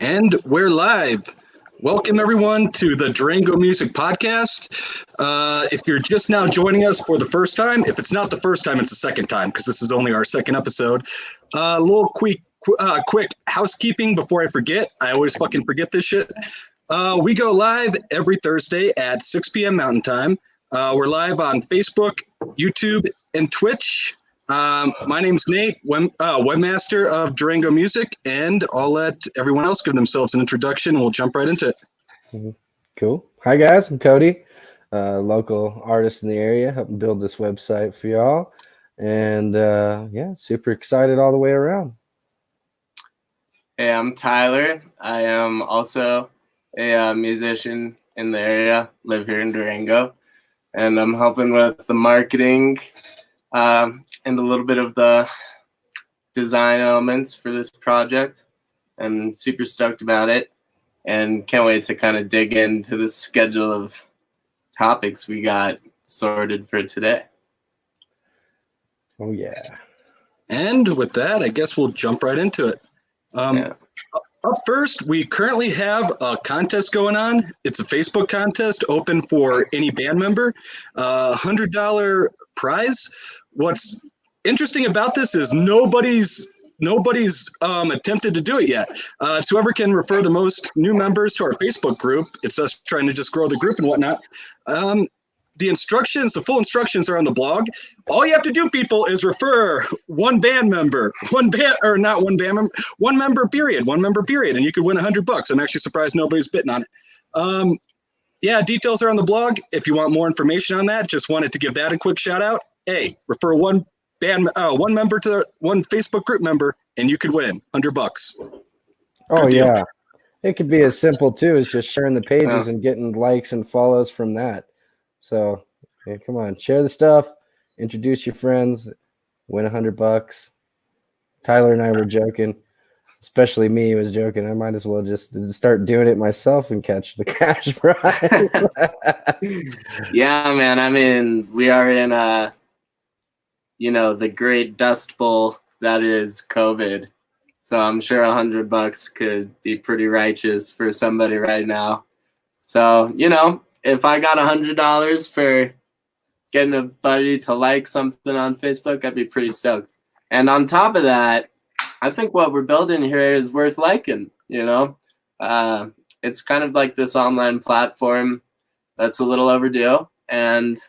And we're live. Welcome, everyone, to the Durango Music Podcast. If you're just now joining us for the first time, if it's not the first time, it's the second time, because this is only our second episode. A little quick housekeeping before I forget. I always fucking forget this shit. We go live every Thursday at 6 p.m. Mountain Time. We're live on Facebook, YouTube, and Twitch. My name's Nate, webmaster of Durango Music, and I'll let everyone else give themselves an introduction, and we'll jump right into it. Cool. Hi, guys. I'm Cody, local artist in the area, helping build this website for y'all. And, super excited all the way around. Hey, I'm Tyler. I am also a musician in the area, live here in Durango, and I'm helping with the marketing and a little bit of the design elements for this project, and super stoked about it, and can't wait to kind of dig into the schedule of topics we got sorted for today. Oh, yeah. And with that, I guess we'll jump right into it. Up first, we currently have a contest going on. It's a Facebook contest open for any band member. $100 prize. What's interesting about this is nobody's attempted to do it yet. It's whoever can refer the most new members to our Facebook group. It's us trying to just grow the group and whatnot. The full instructions are on the blog. All you have to do, people, is refer one member, period, and you could win $100. I'm actually surprised nobody's bitten on it. Details are on the blog. If you want more information on that, just wanted to give that a quick shout out. Hey, refer one member to one Facebook group member, and you could win $100. Oh, yeah. It could be as simple, too, as just sharing the pages and getting likes and follows from that. So, yeah, come on, share the stuff, introduce your friends, win $100. Tyler and I were joking, especially me was joking. I might as well just start doing it myself and catch the cash prize. Yeah, man. I mean, we are in the great dust bowl that is COVID. So I'm sure $100 could be pretty righteous for somebody right now. So, if I got $100 for getting a buddy to like something on Facebook, I'd be pretty stoked. And on top of that, I think what we're building here is worth liking, It's kind of like this online platform that's a little overdue. And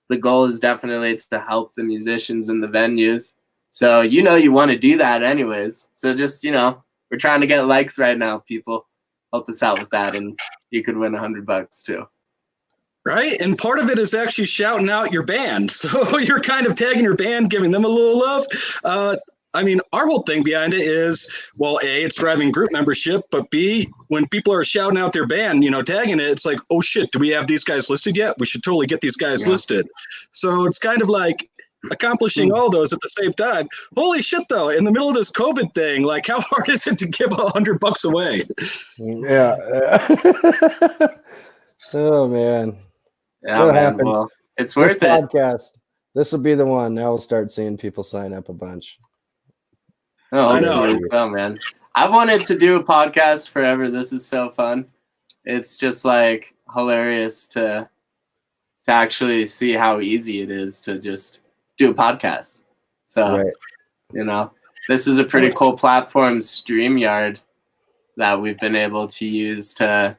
the goal is definitely to help the musicians in the venues. So, you want to do that anyways. So just, we're trying to get likes right now, people. Help us out with that, and you could win $100 too. Right, and part of it is actually shouting out your band. So you're kind of tagging your band, giving them a little love. Our whole thing behind it is, well, A, it's driving group membership, but B, when people are shouting out their band, tagging it, it's like, oh shit, do we have these guys listed yet? We should totally get these guys listed. So it's kind of like accomplishing all those at the same time. Holy shit, though, in the middle of this COVID thing, like, how hard is it to give $100 away? Yeah. Oh, man. Yeah, man. Well, it's worth it. Podcast. This will be the one. Now we'll start seeing people sign up a bunch. Oh, I know. So, man, I wanted to do a podcast forever. This is so fun. It's just like hilarious to actually see how easy it is to just do a podcast. So, this is a pretty cool platform, StreamYard, that we've been able to use to.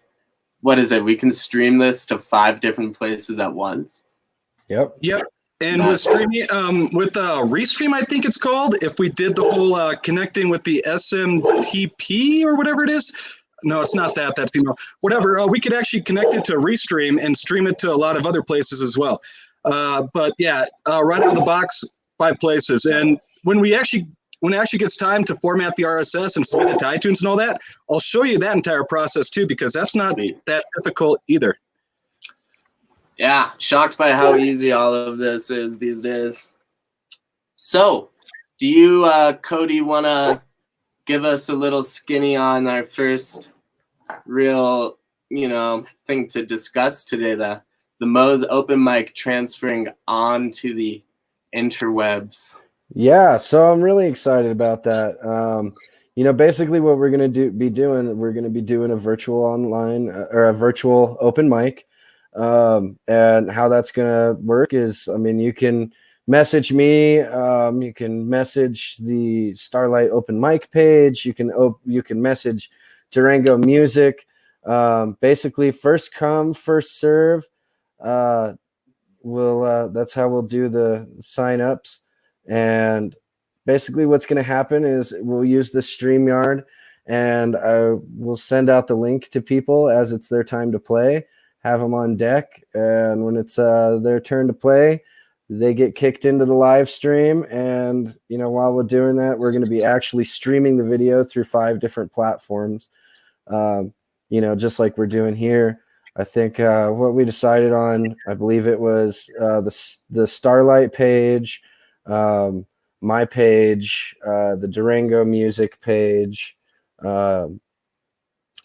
What is it? We can stream this to 5 different places at once. Yep. And with streaming, with Restream, I think it's called. If we did the whole connecting with the SMTP or whatever it is, no, it's not that. That's whatever. We could actually connect it to Restream and stream it to a lot of other places as well. Right out of the box, 5 places. And when it actually gets time to format the RSS and submit it to iTunes and all that, I'll show you that entire process too, because that's not that difficult either. Yeah, shocked by how easy all of this is these days. So, do you, Cody, want to give us a little skinny on our first real, thing to discuss today, the Moe's open mic transferring onto the interwebs? Yeah, so I'm really excited about that. basically what we're going to be doing a virtual online or a virtual open mic. And how that's going to work is, you can message me, you can message the Starlight open mic page. You can message Durango Music. Basically first come, first serve. That's how we'll do the sign-ups. And basically what's going to happen is we'll use the StreamYard, and I will send out the link to people as it's their time to play, have them on deck. And when it's their turn to play, they get kicked into the live stream. And, while we're doing that, we're going to be actually streaming the video through 5 different platforms, just like we're doing here. I think what we decided on, I believe it was the Starlight page, my page, the Durango Music page. What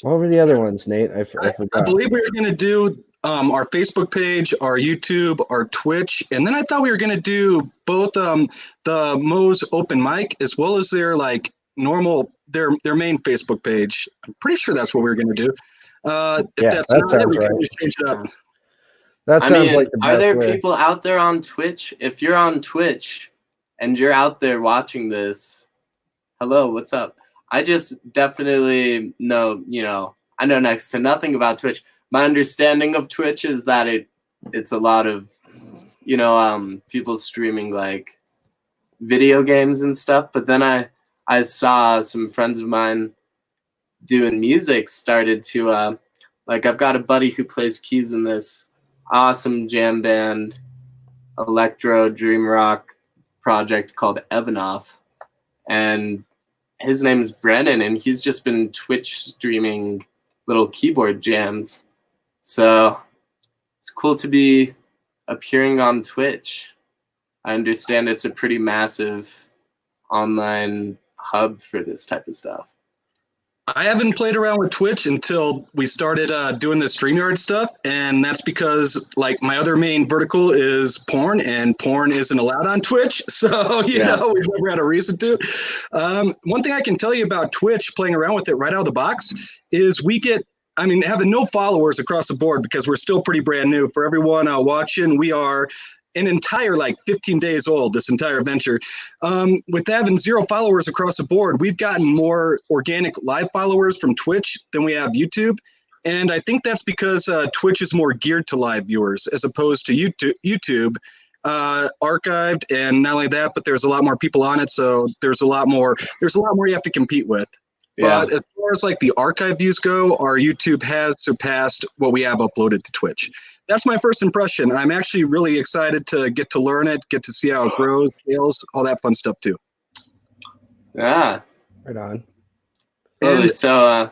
were the other ones, Nate? I forgot. I believe we were going to do our Facebook page, our YouTube, our Twitch, and then I thought we were going to do both the Mo's open mic as well as their normal their main Facebook page. I'm pretty sure that's what we were going to do. If that sounds right. We can change it up. That sounds like the best Are there way. people out there on Twitch? If you're on Twitch and you're out there watching this, hello, what's up? I just definitely know, I know next to nothing about Twitch. My understanding of Twitch is that it's a lot of, people streaming video games and stuff. But then I saw some friends of mine doing music started to, I've got a buddy who plays keys in this awesome jam band, electro dream rock project called Evanoff. And his name is Brennan, and he's just been Twitch streaming little keyboard jams. So it's cool to be appearing on Twitch. I understand it's a pretty massive online hub for this type of stuff. I haven't played around with Twitch until we started doing the StreamYard stuff, and that's because my other main vertical is porn, and porn isn't allowed on Twitch, so we've never had a reason to. One thing I can tell you about Twitch, playing around with it right out of the box, is we get, having no followers across the board because we're still pretty brand new. For everyone watching, we are an entire 15 days old, this entire venture. With having 0 followers across the board, we've gotten more organic live followers from Twitch than we have YouTube. And I think that's because Twitch is more geared to live viewers as opposed to YouTube, archived. And not only that, but there's a lot more people on it. So there's a lot more you have to compete with. Yeah. But as far as the archive views go, our YouTube has surpassed what we have uploaded to Twitch. That's my first impression. I'm actually really excited to get to learn it, get to see how it grows, scales, all that fun stuff too. Yeah. Right on. And so,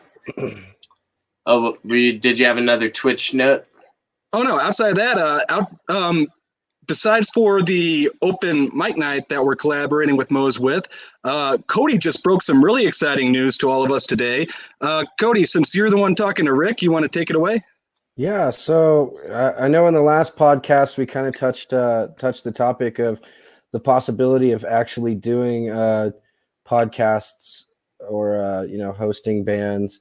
did you have another Twitch note? Oh no! Outside of that, besides for the open mic night that we're collaborating with Mo's with, Cody just broke some really exciting news to all of us today. Cody, since you're the one talking to Rick, you want to take it away? Yeah, so I know in the last podcast we kind of touched the topic of the possibility of actually doing podcasts or hosting bands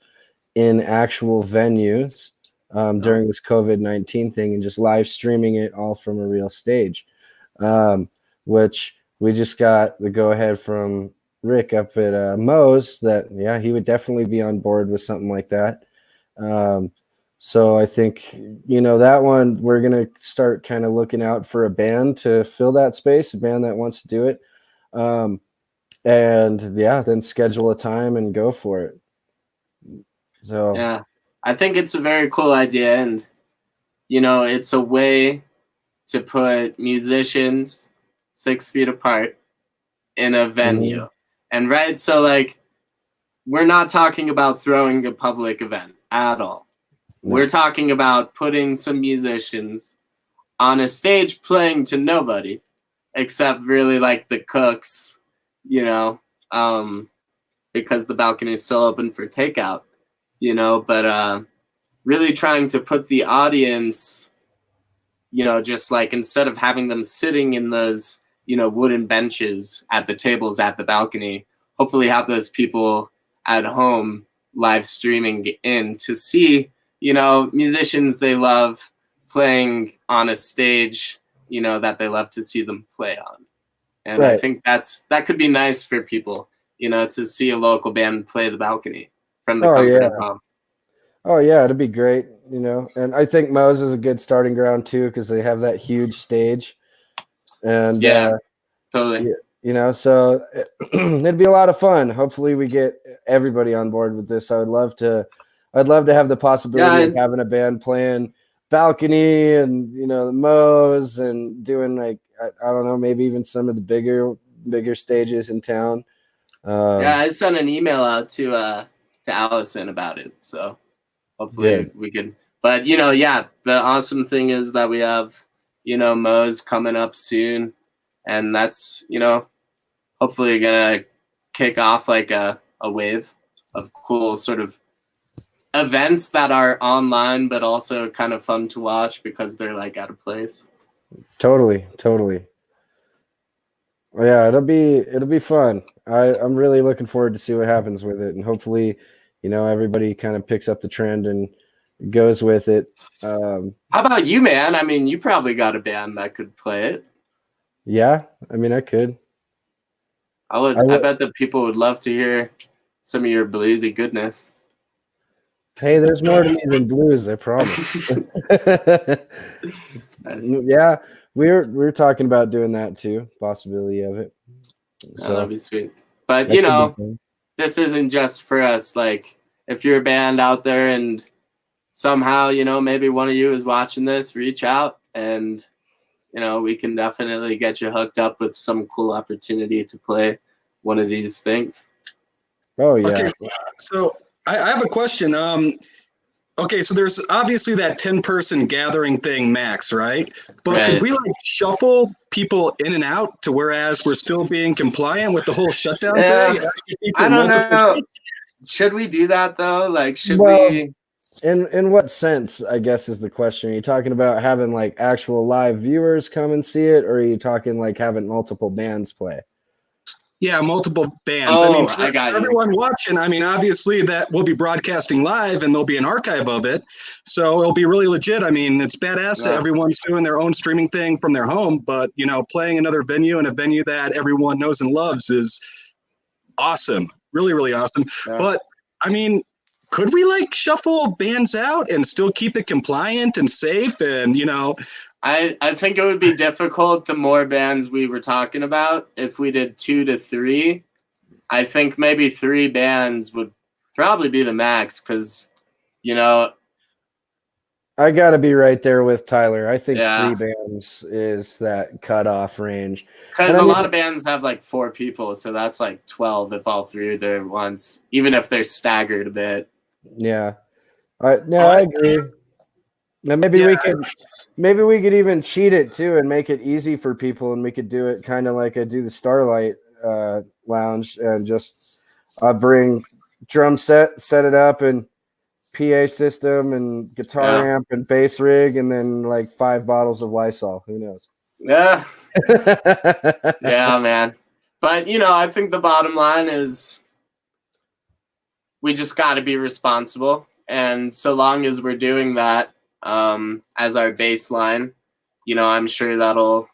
in actual venues during this COVID-19 thing and just live streaming it all from a real stage, which we just got the go ahead from Rick up at Mo's that he would definitely be on board with something like that. So I think, that one, we're going to start kind of looking out for a band to fill that space, a band that wants to do it. Then schedule a time and go for it. So, yeah, I think it's a very cool idea. And, it's a way to put musicians 6 feet apart in a venue. Mm-hmm. And so we're not talking about throwing a public event at all. We're talking about putting some musicians on a stage playing to nobody except really the cooks, because the balcony is still open for takeout, but really trying to put the audience, just instead of having them sitting in those, wooden benches at the tables at the balcony, hopefully have those people at home live streaming in to see, musicians they love playing on a stage, that they love to see them play on. And I think that could be nice for people, to see a local band play the balcony from the comfort of home. Oh yeah, it'd be great, And I think Moe's is a good starting ground too, because they have that huge stage. And totally. So it'd be a lot of fun. Hopefully we get everybody on board with this. I'd love to have the possibility of having a band playing balcony and the Moe's and doing like I don't know, maybe even some of the bigger stages in town. I sent an email out to Allison about it, so hopefully we could. But the awesome thing is that we have Moe's coming up soon, and that's hopefully gonna kick off like a wave of cool sort of events that are online but also kind of fun to watch because they're like out of place. Totally. Well, yeah, it'll be fun. I'm really looking forward to see what happens with it, and hopefully everybody kind of picks up the trend and goes with it. How about you, man? I mean, you probably got a band that could play it. Yeah, I mean, I could. I bet that people would love to hear some of your bluesy goodness. Hey, there's more to me than blues, I promise. Nice. Yeah, we're talking about doing that too, possibility of it. So that'd be sweet. But this isn't just for us. Like, if you're a band out there and somehow maybe one of you is watching this, reach out and we can definitely get you hooked up with some cool opportunity to play one of these things. Oh yeah. Okay, so I have a question. Okay, so there's obviously that 10-person gathering thing max, right? But could we like shuffle people in and out to whereas we're still being compliant with the whole shutdown thing? I don't know. Should we do that though? Like, should we? In what sense, I guess, is the question. Are you talking about having like actual live viewers come and see it, or are you talking like having multiple bands play? Yeah, multiple bands. Oh, I got everyone watching, obviously that we'll be broadcasting live and there'll be an archive of it. So it'll be really legit. I mean, it's badass that everyone's doing their own streaming thing from their home, but, playing another venue and a venue that everyone knows and loves is awesome. Really, really awesome. Yeah. But, I mean, could we like shuffle bands out and still keep it compliant and safe and, I think it would be difficult the more bands we were talking about. If we did 2 to 3, I think maybe 3 bands would probably be the max because, I got to be right there with Tyler. I think 3 bands is that cutoff range. Because a lot of bands have like 4 people, so that's like 12 if all 3 are there at once, even if they're staggered a bit. Yeah. I agree. Now maybe we could even cheat it too and make it easy for people, and we could do it kind of like I do the Starlight Lounge and just bring drum set it up and PA system and guitar amp and bass rig and then like 5 bottles of Lysol. Who knows? Yeah. Yeah, man. But I think the bottom line is we just got to be responsible, and so long as we're doing that as our baseline, I'm sure that'll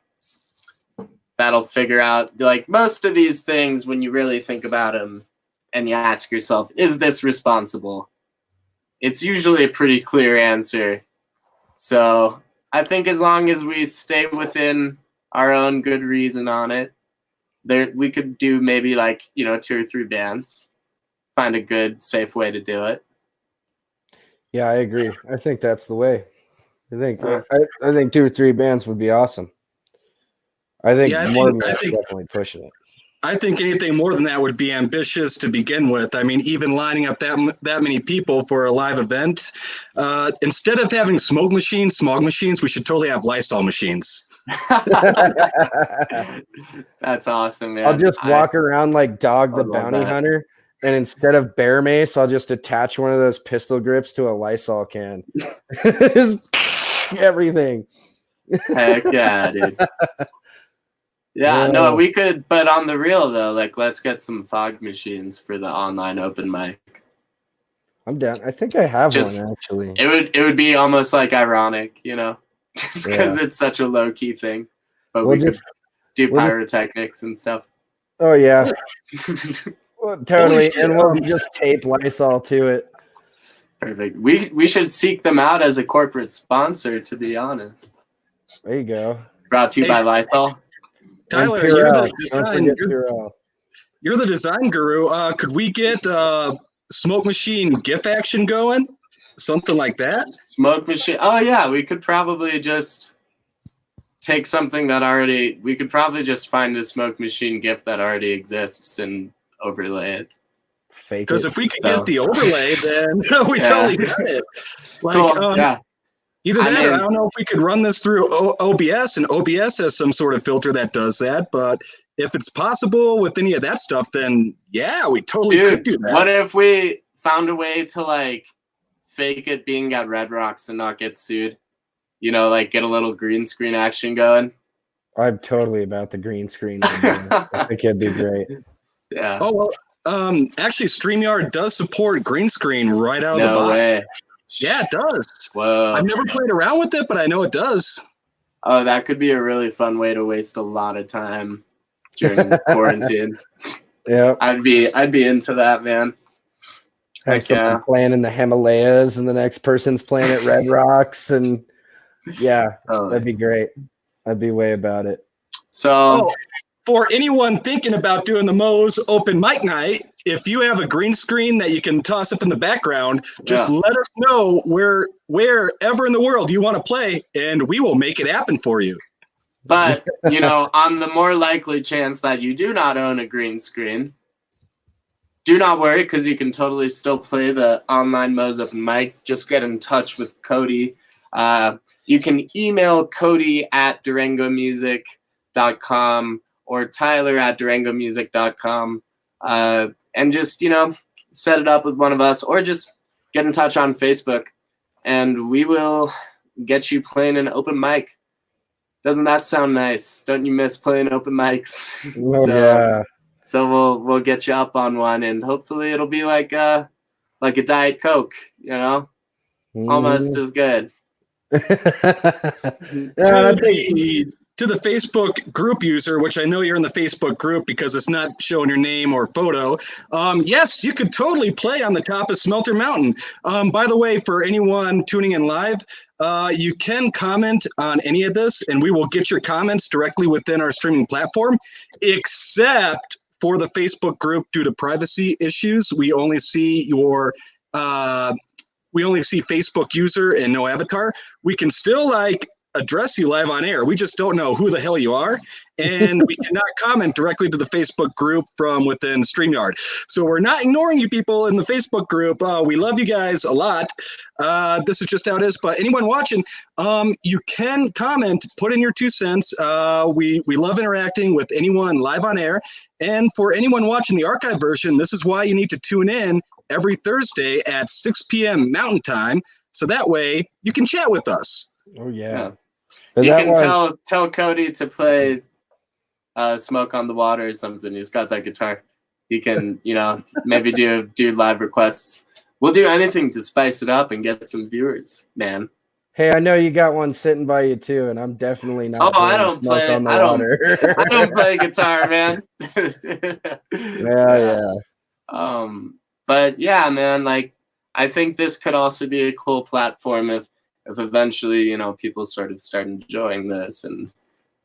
figure out like most of these things when you really think about them and you ask yourself, is this responsible? It's usually a pretty clear answer. So I think as long as we stay within our own good reason on it, we could do maybe like 2 or 3 bands, find a good safe way to do it. Yeah, I agree. I think that's the way. I think 2 or 3 bands would be awesome. I think more than that's definitely pushing it. I think anything more than that would be ambitious to begin with. I mean, even lining up that many people for a live event, instead of having smog machines, we should totally have Lysol machines. That's awesome, man. I'll just walk around like Dog the Bounty Hunter. And instead of bear mace, I'll just attach one of those pistol grips to a Lysol can. Everything. Heck yeah, dude. Yeah, no, we could, but on the real though, like let's get some fog machines for the online open mic. I'm down. I think I have one actually. It would be almost like ironic, you know, just because it's such a low key thing. But we could do pyrotechnics and stuff. Oh yeah, well, totally. And we'll just tape Lysol to it. Perfect. We should seek them out as a corporate sponsor, to be honest. There you go. Brought to you by Lysol. Tyler, you're the design guru. Could we get smoke machine GIF action going? Something like that? Smoke machine. Oh, yeah. We could probably just take something that we could probably just find a smoke machine GIF that already exists and overlay it. Fake Because if we could get the overlay, then we totally got it. Like, cool. Either that or I don't know if we could run this through OBS, and OBS has some sort of filter that does that. But if it's possible with any of that stuff, then yeah, we totally could do that. What if we found a way to like fake it being at Red Rocks and not get sued? You know, like get a little green screen action going. I'm totally about the green screen. I think it'd be great. Yeah. Oh well, actually, StreamYard does support green screen right out of the box. No way. Yeah, it does. Whoa. I've never played around with it, but I know it does. Oh, that could be a really fun way to waste a lot of time during quarantine. Yeah. I'd be into that, man. Have someone playing in the Himalayas and the next person's playing at Red Rocks, and that'd be great. I'd be way about it. So for anyone thinking about doing the Moe's open mic night, if you have a green screen that you can toss up in the background, just let us know wherever in the world you want to play, and we will make it happen for you. But, you know, on the more likely chance that you do not own a green screen, do not worry, because you can totally still play the online Moe's open mic. Just get in touch with Cody. You can email Cody at durangomusic.com or Tyler at durangomusic.com. And just, you know, set it up with one of us, or just get in touch on Facebook, and we will get you playing an open mic. Doesn't that sound nice? Don't you miss playing open mics? So we'll get you up on one, and hopefully it'll be like a Diet Coke, you know, almost as good. To the Facebook group user, which I know you're in the Facebook group because it's not showing your name or photo. Yes, you could totally play on the top of Smelter Mountain. By the way, for anyone tuning in live, you can comment on any of this, and we will get your comments directly within our streaming platform, except for the Facebook group. Due to privacy issues, we only see your Facebook user and no avatar. We can still address you live on air. We just don't know who the hell you are, and we cannot comment directly to the Facebook group from within StreamYard. So we're not ignoring you people in the Facebook group. We love you guys a lot. This is just how it is. But anyone watching, you can comment, put in your 2 cents. We love interacting with anyone live on air. And for anyone watching the archive version, this is why you need to tune in every Thursday at 6 p.m. Mountain Time. So that way you can chat with us. Oh, yeah. You can tell Cody to play Smoke on the Water or something. He's got that guitar. He can, you know, maybe do live requests. We'll do anything to spice it up and get some viewers, man. Hey, I know you got one sitting by you too, and I'm definitely not. Oh, I don't play guitar, man. Yeah. But yeah, man, like I think this could also be a cool platform if eventually, you know, people sort of start enjoying this and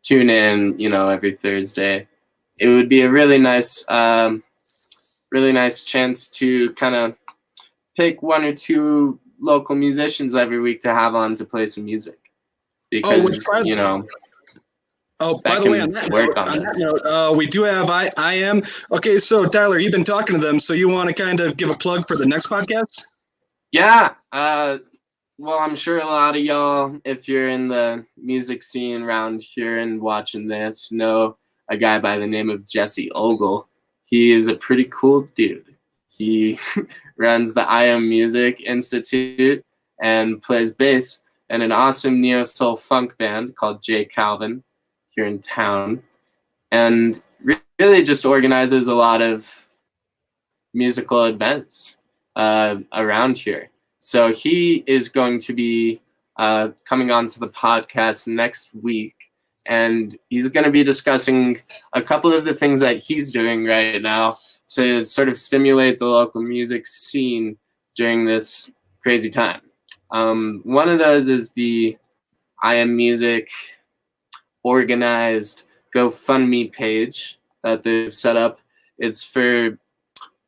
tune in, you know, every Thursday. It would be a really nice chance to kind of pick 1 or 2 local musicians every week to have on to play some music. Because, you know, by the way, on that note, we do have I am. Okay, so Tyler, you've been talking to them, so you want to kind of give a plug for the next podcast? Yeah. Well, I'm sure a lot of y'all, if you're in the music scene around here and watching this, know a guy by the name of Jesse Ogle. He is a pretty cool dude. He runs the I Am Music Institute and plays bass in an awesome neo-soul funk band called J. Calvin here in town. and really just organizes a lot of musical events around here. So he is going to be coming on to the podcast next week, and he's going to be discussing a couple of the things that he's doing right now to sort of stimulate the local music scene during this crazy time. One of those is the I Am Music organized GoFundMe page that they've set up. It's for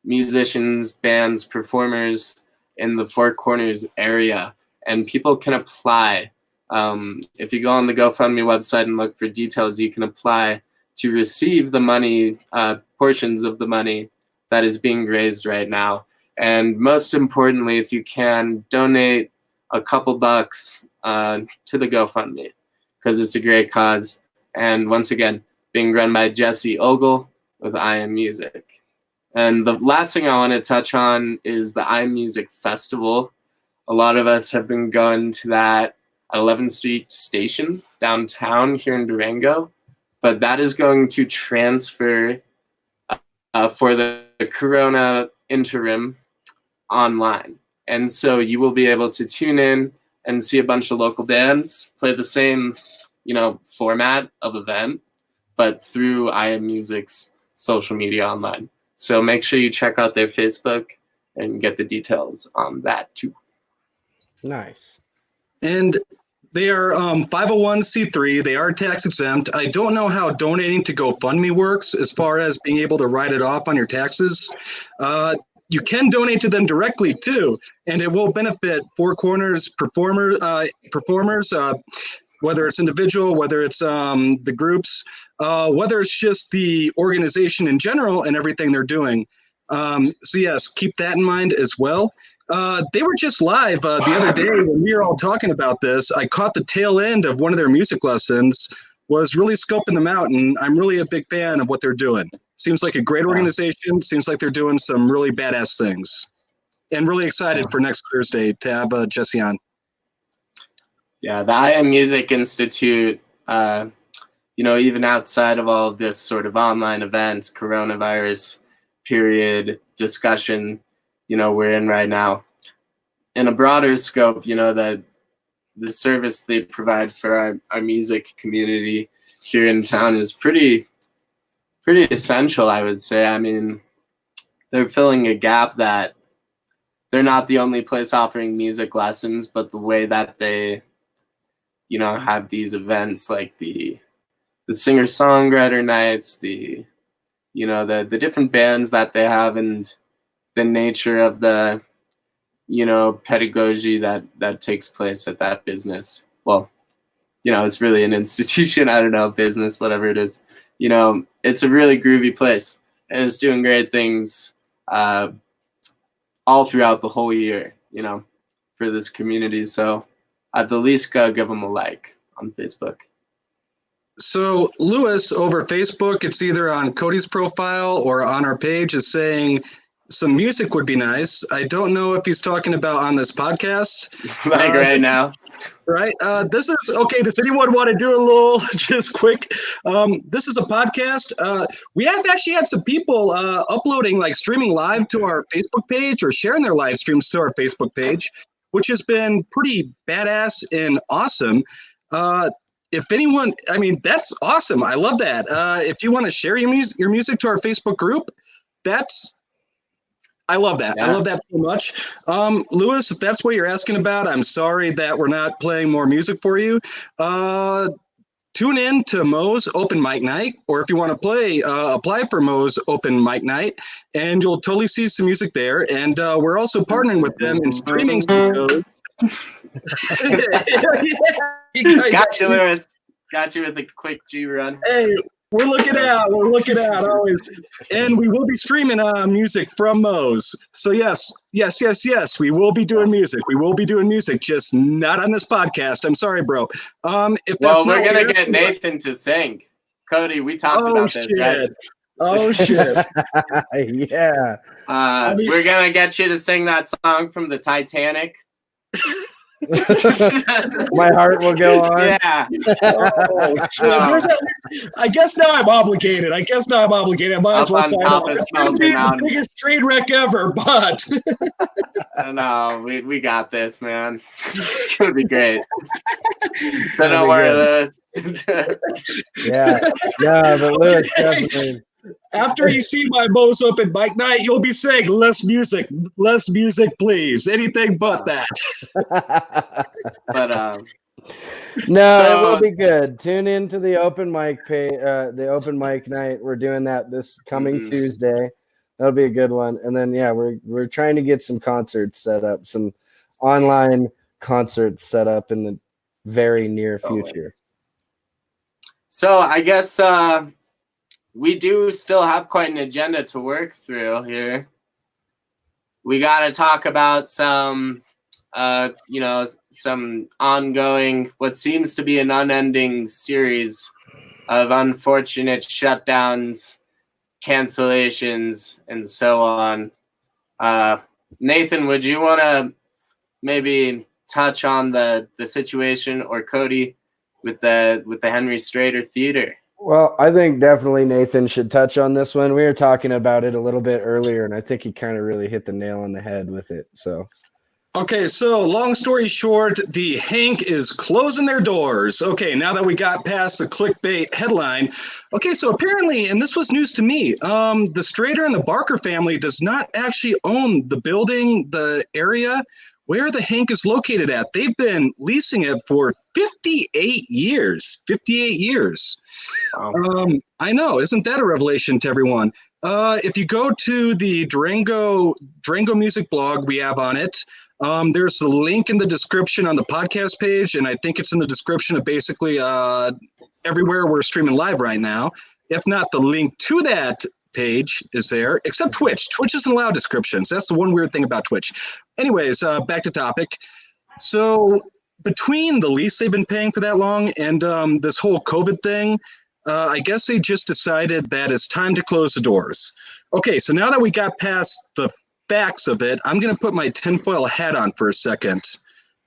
musicians, bands, performers in the Four Corners area, and people can apply. If you go on the GoFundMe website and look for details, you can apply to receive the money, portions of the money that is being raised right now. And most importantly, if you can, donate a couple bucks to the GoFundMe, because it's a great cause. And once again, being run by Jesse Ogle with I Am Music. And the last thing I want to touch on is the I Am Music Festival. A lot of us have been going to that at 11th Street Station downtown here in Durango, but that is going to transfer for the Corona interim online. And so you will be able to tune in and see a bunch of local bands play the same, format of event, but through I Am Music's social media online. So make sure you check out their Facebook and get the details on that too. Nice. And they are 501c3. They are tax exempt. I don't know how donating to GoFundMe works as far as being able to write it off on your taxes. You can donate to them directly too, and it will benefit Four Corners performers, whether it's individual, whether it's the groups, whether it's just the organization in general and everything they're doing. So yes, keep that in mind as well. They were just live the other day when we were all talking about this. I caught the tail end of one of their music lessons, was really scoping them out, and I'm really a big fan of what they're doing. Seems like a great organization. Seems like they're doing some really badass things. And really excited for next Thursday to have Jesse on. Yeah, the I Am Music Institute, even outside of all of this sort of online events, coronavirus period discussion, we're in right now. In a broader scope, that the service they provide for our music community here in town is pretty essential, I would say. I mean, they're filling a gap that they're not the only place offering music lessons, but the way that they, have these events like the singer-songwriter nights, the different bands that they have, and the nature of the pedagogy that takes place at that business. Well, it's really an institution. I don't know, business, whatever it is. It's a really groovy place, and it's doing great things all throughout the whole year, for this community. So at the least, go give them a like on Facebook. So Lewis over Facebook, it's either on Cody's profile or on our page, is saying some music would be nice. I don't know if he's talking about on this podcast. Right now. Right. This is okay. Does anyone want to do a little just quick? This is a podcast. We have actually had some people uploading, like streaming live to our Facebook page or sharing their live streams to our Facebook page, which has been pretty badass and awesome. If anyone, that's awesome. I love that. If you want to share your music to our Facebook group, I love that. Yeah. I love that so much. Lewis, if that's what you're asking about, I'm sorry that we're not playing more music for you. Tune in to Mo's Open Mic Night, or if you want to apply for Mo's Open Mic Night, and you'll totally see some music there. And we're also partnering with them in streaming studios. Got you, Lewis. Got you with a quick G run. Hey, we're looking out. We're looking out always. And we will be streaming music from Mo's. So yes. We will be doing music. We will be doing music, just not on this podcast. I'm sorry, bro. We're gonna get Nathan to sing. Cody, we talked about this, right? Oh shit. Yeah. We're gonna get you to sing that song from the Titanic. My heart will go on. Yeah. I guess now I'm obligated. I might as well sign up. It's going to be the biggest train wreck ever, but no, we got this, man. It's going to be great. So don't worry, Lewis. Yeah, but Lewis, definitely. After you see my Mo's open mic night, you'll be saying less music, please. Anything but that. But no, it will be good. Tune in to the open mic the open mic night. We're doing that this coming Tuesday. That'll be a good one. And then we're trying to get some concerts set up, some online concerts set up in the very near future. So I guess we do still have quite an agenda to work through here. We got to talk about some ongoing, what seems to be an unending series of unfortunate shutdowns, cancellations, and so on. Nathan, would you want to maybe touch on the situation, or Cody, with the Henry Strater Theatre? Well, I think definitely Nathan should touch on this one. We were talking about it a little bit earlier, and I think he kind of really hit the nail on the head with it. So, okay, so long story short, the Hank is closing their doors. Okay, now that we got past the clickbait headline, okay, so apparently, and this was news to me, the Strater and the Barker family does not actually own the building, the area where the Hank is located at. They've been leasing it for 58 years. 58 years. Wow. I know, isn't that a revelation to everyone? If you go to the Durango Music blog we have on it, there's a link in the description on the podcast page, and I think it's in the description of basically everywhere we're streaming live right now. If not, the link to that page is there, except Twitch. Twitch doesn't allow descriptions. That's the one weird thing about Twitch. Anyways, back to topic. So between the lease they've been paying for that long and this whole COVID thing, I guess they just decided that it's time to close the doors. Okay, so now that we got past the facts of it, I'm going to put my tinfoil hat on for a second.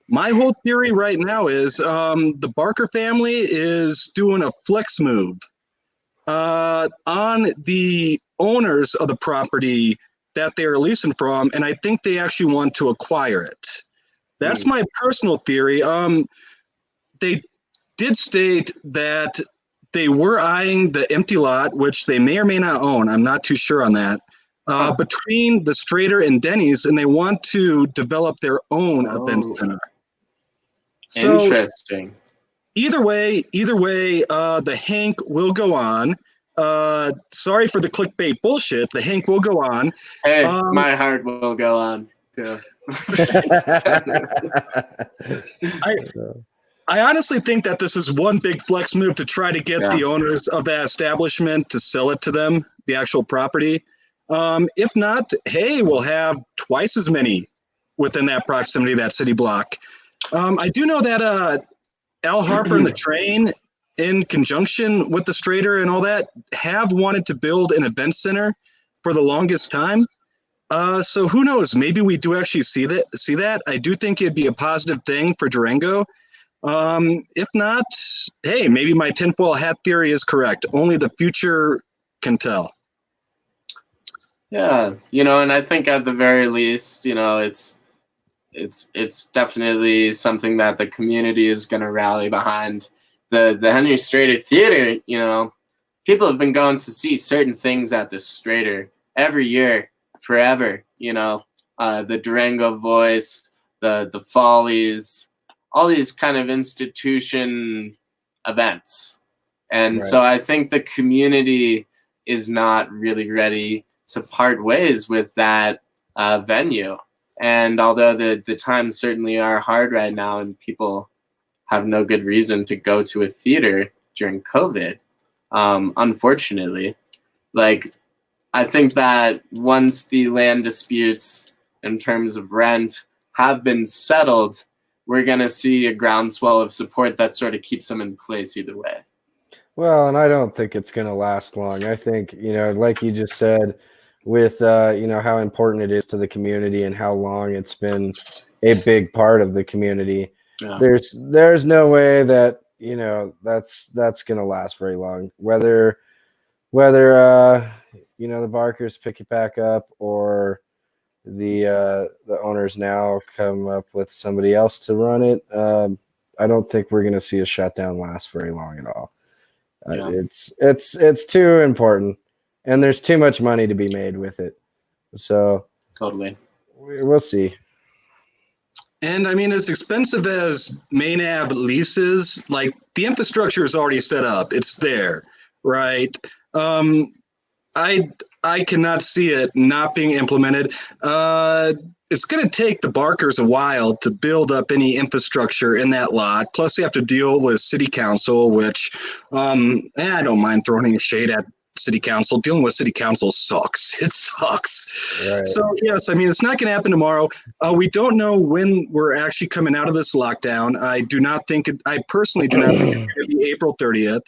My whole theory right now is the Barker family is doing a flex move on the owners of the property that they're leasing from, and I think they actually want to acquire it. That's my personal theory. They did state that they were eyeing the empty lot, which they may or may not own. I'm not too sure on that. Between the Strater and Denny's, and they want to develop their own event center. So, interesting. Either way, the Hank will go on. Sorry for the clickbait bullshit. The Hank will go on. Hey, my heart will go on. Yeah. I honestly think that this is one big flex move to try to get the owners of that establishment to sell it to them, the actual property. If not, hey, we'll have twice as many within that proximity, that city block. I do know that Al Harper and the Train, in conjunction with the Strater and all that, have wanted to build an event center for the longest time. So who knows? Maybe we do actually see that. I do think it'd be a positive thing for Durango. If not, hey, maybe my tinfoil hat theory is correct. Only the future can tell. Yeah, and I think at the very least, it's definitely something that the community is going to rally behind. The Henry Strater Theatre, people have been going to see certain things at the Strater every year, forever. The Durango Voice, the Follies, all these kind of institution events. And so I think the community is not really ready to part ways with that venue. And although the times certainly are hard right now and people have no good reason to go to a theater during COVID, unfortunately, I think that once the land disputes in terms of rent have been settled, we're going to see a groundswell of support that sort of keeps them in place either way. Well, and I don't think it's going to last long. I think, like you just said, with, how important it is to the community and how long it's been a big part of the community. Yeah. There's no way that, you know, that's going to last very long. Whether you know, the Barkers pick it back up, or the owners now come up with somebody else to run it, I don't think we're going to see a shutdown last very long at all. Yeah. It's too important, and there's too much money to be made with it. So Totally. we'll see. And I mean, as expensive as main Ave leases, like the infrastructure is already set up. It's there, right? I cannot see it not being implemented. It's going to take the Barkers a while to build up any infrastructure in that lot. Plus, they have to deal with city council, which I don't mind throwing any shade at city council. Dealing with city council sucks. It sucks. Right. So, yes, I mean, it's not going to happen tomorrow. We don't know when we're actually coming out of this lockdown. I personally do not think it's going to be April 30th.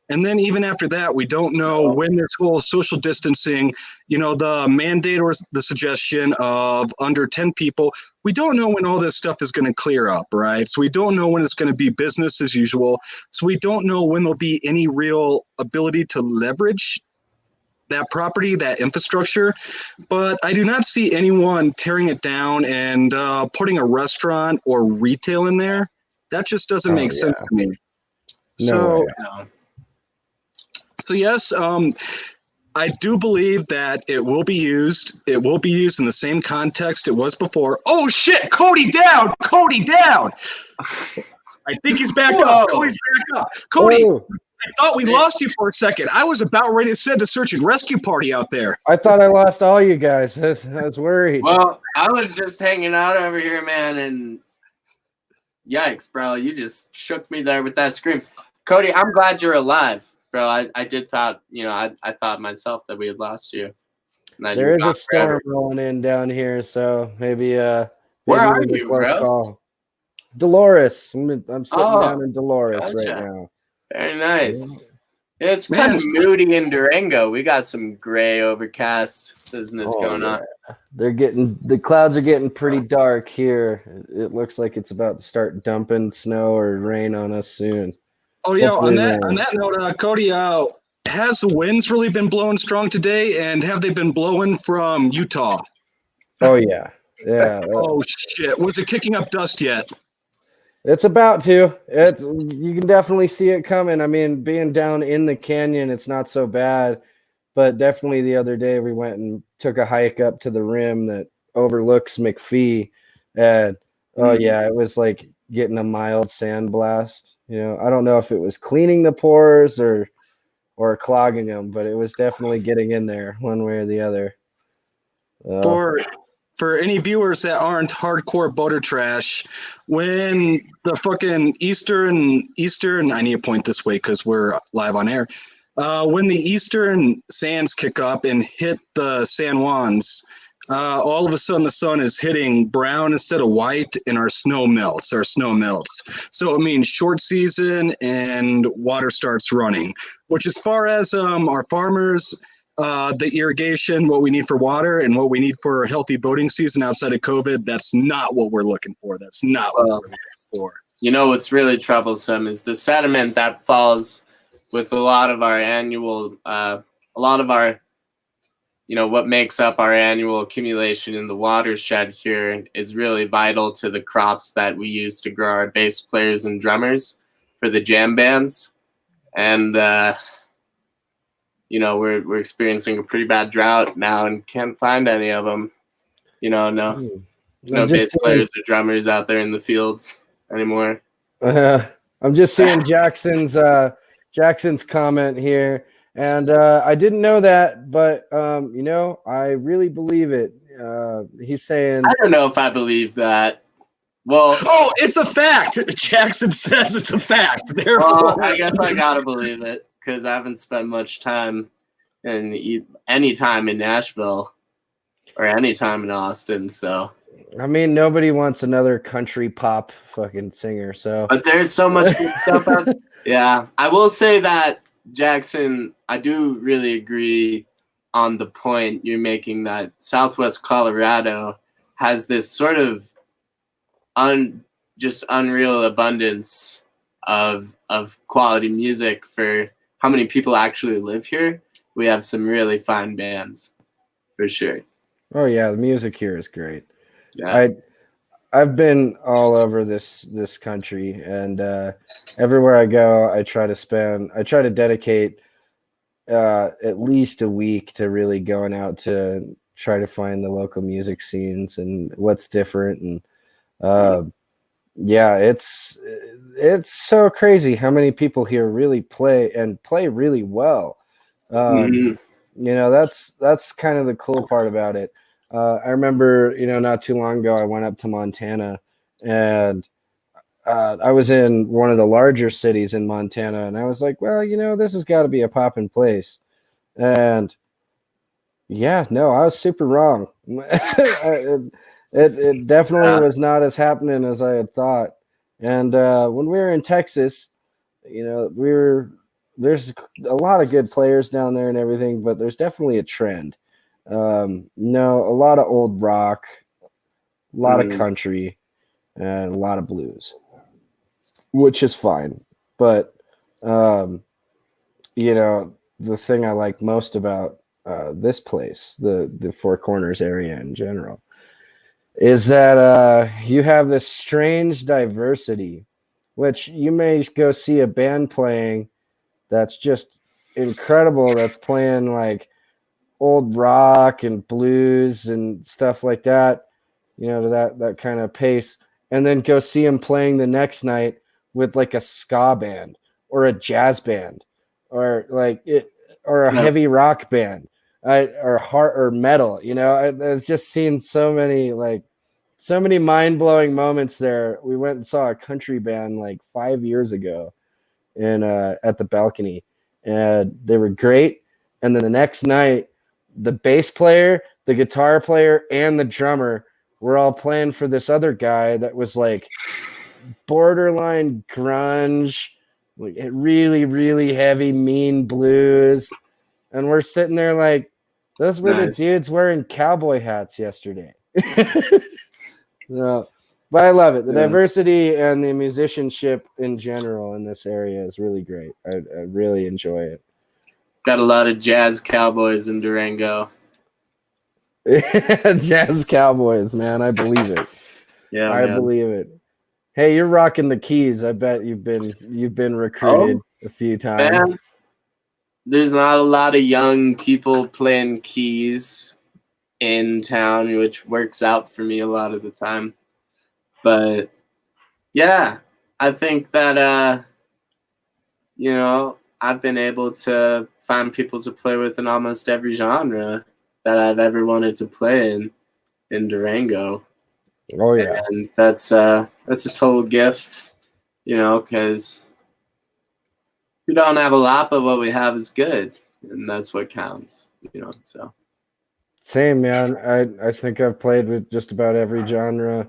And then even after that, we don't know when this whole social distancing, you know, the mandate or the suggestion of under 10 people, we don't know when all this stuff is going to clear up, right? So we don't know when it's going to be business as usual. So we don't know when there'll be any real ability to leverage that property, that infrastructure. But I do not see anyone tearing it down and putting a restaurant or retail in there. That just doesn't make sense to me. So yes, I do believe that it will be used. It will be used in the same context it was before. Oh shit, Cody down! Cody down! I think he's back up. Cody's back up. Cody, I thought we lost you for a second. I was about ready to send a search and rescue party out there. I thought I lost all you guys. I was worried. Well, I was just hanging out over here, man, and yikes, bro. You just shook me there with that scream. Cody, I'm glad you're alive. Bro, I did thought, you know, I thought myself that we had lost you. There is a storm rolling in down here, so maybe where are you, bro? Call. Dolores. I'm sitting down in Dolores right now. Very nice. Yeah, it's kind of moody in Durango. We got some gray overcast business going on. The clouds are getting pretty dark here. It looks like it's about to start dumping snow or rain on us soon. Oh yeah, on that note, Cody, has the winds really been blowing strong today, and have they been blowing from Utah? Oh yeah. Oh shit! Was it kicking up dust yet? It's about to. You can definitely see it coming. I mean, being down in the canyon, it's not so bad, but definitely the other day we went and took a hike up to the rim that overlooks McPhee, and it was like getting a mild sand blast. You know, I don't know if it was cleaning the pores or clogging them, but it was definitely getting in there one way or the other. For any viewers that aren't hardcore boater trash, when the fucking Eastern, I need to point this way because we're live on air. When the Eastern sands kick up and hit the San Juans, all of a sudden the sun is hitting brown instead of white, and our snow melts. So it means short season and water starts running, which as far as our farmers, the irrigation, what we need for water and what we need for a healthy boating season outside of COVID, that's not what we're looking for. That's not what we're looking for. You know, what's really troublesome is the sediment that falls with a lot of our annual, you know, what makes up our annual accumulation in the watershed here is really vital to the crops that we use to grow our bass players and drummers for the jam bands. And, you know, we're experiencing a pretty bad drought now and can't find any of them. You know, no bass players or drummers out there in the fields anymore. I'm just seeing Jackson's comment here. And I didn't know that, but, you know, I really believe it. He's saying... I don't know if I believe that. Well... Oh, it's a fact! Jackson says it's a fact. Well, I guess I gotta believe it, because I haven't spent much time any time in Nashville or any time in Austin, so... I mean, nobody wants another country pop fucking singer, so... But there's so much good stuff out there. Yeah, I will say that, Jackson, I do really agree on the point you're making that Southwest Colorado has this sort of just unreal abundance of quality music for how many people actually live here. We have some really fine bands, for sure. Oh yeah, the music here is great. Yeah. I've been all over this country, and everywhere I go, I try to dedicate at least a week to really going out to try to find the local music scenes and what's different. And yeah, it's so crazy how many people here really play really well. You know, that's kind of the cool part about it. I remember, you know, not too long ago, I went up to Montana, and I was in one of the larger cities in Montana, and I was like, well, you know, this has got to be a poppin' place. And yeah, no, I was super wrong. It definitely was not as happening as I had thought. And when we were in Texas, you know, there's a lot of good players down there and everything, but there's definitely a trend. No, a lot of old rock, a lot of country, and a lot of blues, which is fine. But you know, the thing I like most about this place, the Four Corners area in general, is that you have this strange diversity, which you may go see a band playing that's just incredible, that's playing like old rock and blues and stuff like that, you know, to that kind of pace, and then go see them playing the next night with like a ska band or a jazz band or or a heavy rock band, or hard or metal. You know, I've just seen so many mind-blowing moments there. We went and saw a country band like 5 years ago in at the Balcony, and they were great. And then the next night, the bass player, the guitar player, and the drummer were all playing for this other guy that was like borderline grunge, like really, really heavy, mean blues. And we're sitting there like, those were the dudes wearing cowboy hats yesterday. No, but I love it. The diversity and the musicianship in general in this area is really great. I really enjoy it. Got a lot of jazz cowboys in Durango. Jazz cowboys, man. I believe it. Yeah, I believe it. Hey, you're rocking the keys. I bet you've been recruited a few times. Man, there's not a lot of young people playing keys in town, which works out for me a lot of the time. But yeah, I think that you know, I've been able to find people to play with in almost every genre that I've ever wanted to play in Durango. Oh yeah, and that's a total gift, you know, because we don't have a lot, but what we have is good, and that's what counts, you know. So same, man. I think I've played with just about every genre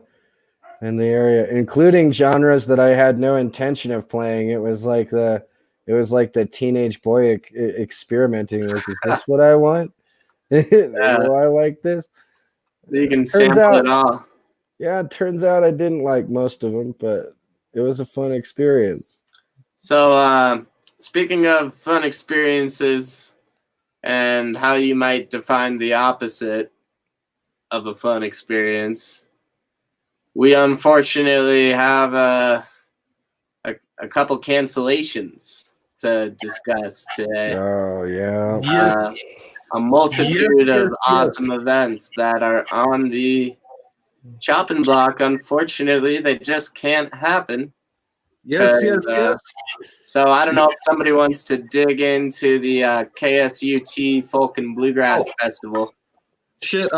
in the area, including genres that I had no intention of playing. It was like the teenage boy experimenting. Like, is this what I want? Do I like this? You can sample it all. Yeah, it turns out I didn't like most of them, but it was a fun experience. So, speaking of fun experiences and how you might define the opposite of a fun experience, we unfortunately have a couple cancellations to discuss today. Oh, yeah. A multitude of awesome events that are on the chopping block. Unfortunately, they just can't happen. Yes. So I don't know if somebody wants to dig into the KSUT Folk and Bluegrass Festival. Shit.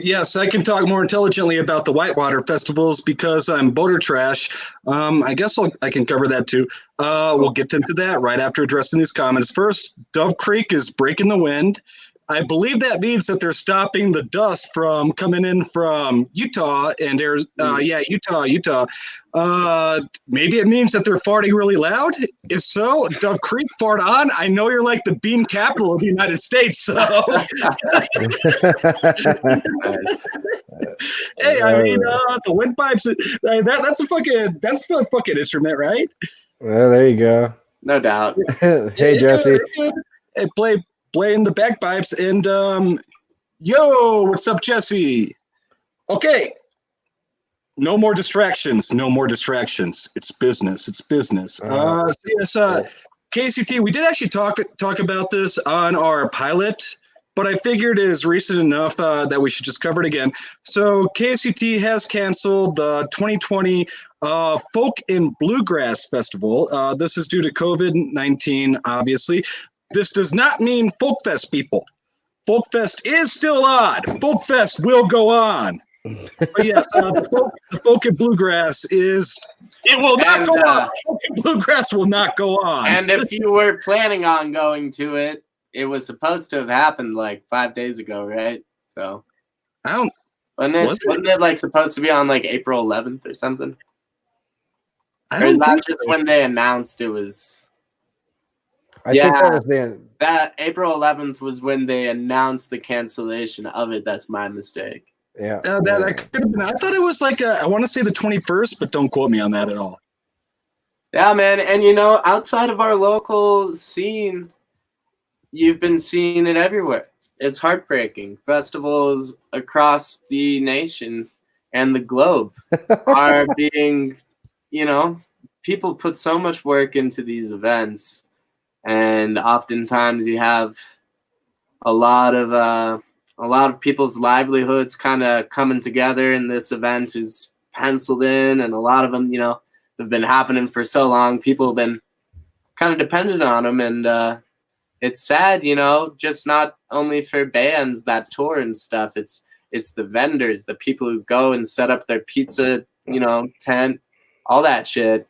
Yes, I can talk more intelligently about the whitewater festivals because I'm boater trash. I guess I can cover that too. We'll get into that right after addressing these comments. First, Dove Creek is breaking the wind. I believe that means that they're stopping the dust from coming in from Utah and there's Utah. Maybe it means that they're farting really loud. If so, Dove Creek, fart on. I know you're like the bean capital of the United States, so hey, I mean the windpipes. That's a fucking instrument, right? Well, there you go. No doubt. Hey, Jesse. Hey, playing the bagpipes and yo, what's up, Jesse? Okay. No more distractions. It's business. KCT, we did actually talk about this on our pilot, but I figured it is recent enough that we should just cover it again. So KCT has canceled the 2020 Folk and Bluegrass Festival. This is due to COVID-19, obviously. This does not mean Folk Fest, people. Folk Fest is still on. Folk Fest will go on. But yes, the folk and bluegrass will not go on. Folk and bluegrass will not go on. And if you were planning on going to it, it was supposed to have happened like 5 days ago, right? So wasn't it like supposed to be on like April 11th or something? Or is that just when they announced it was? I think that was that April 11th was when they announced the cancellation of it. That's my mistake. Yeah, that could have been. I thought it was like I want to say the 21st, but don't quote me on that at all. Yeah, man, and outside of our local scene, you've been seeing it everywhere. It's heartbreaking. Festivals across the nation and the globe are being, people put so much work into these events, and oftentimes you have a lot of people's livelihoods kind of coming together, and this event is penciled in, and a lot of them, have been happening for so long. People have been kind of dependent on them, and it's sad, just not only for bands that tour and stuff. It's the vendors, the people who go and set up their pizza, tent, all that shit,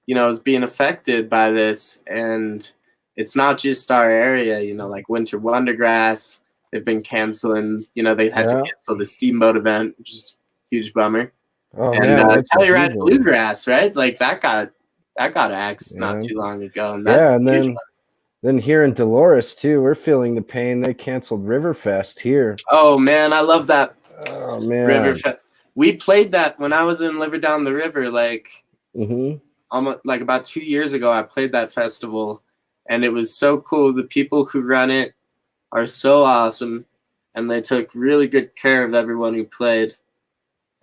is being affected by this. And it's not just our area, like Winter Wondergrass. They've been canceling, they had to cancel the Steamboat event, which is a huge bummer. Oh, and Telluride Bluegrass, right? Like that got axed not too long ago. And that's and then here in Dolores too, we're feeling the pain. They canceled Riverfest here. Oh man, I love that. Oh man, Riverfest. We played that when I was in Liver Down the River, like almost like about 2 years ago. I played that festival, and it was so cool. The people who run it are so awesome, and they took really good care of everyone who played.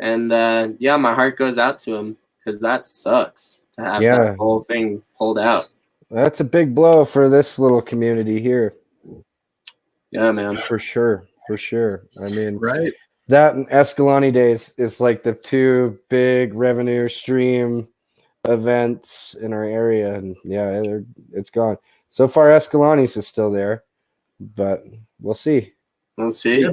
And my heart goes out to them, because that sucks to have that whole thing pulled out. That's a big blow for this little community here. Yeah, man. For sure. I mean, right. That and Escalante Days is like the two big revenue stream events in our area. And it's gone. So far, Escalante's is still there, but we'll see. We'll see.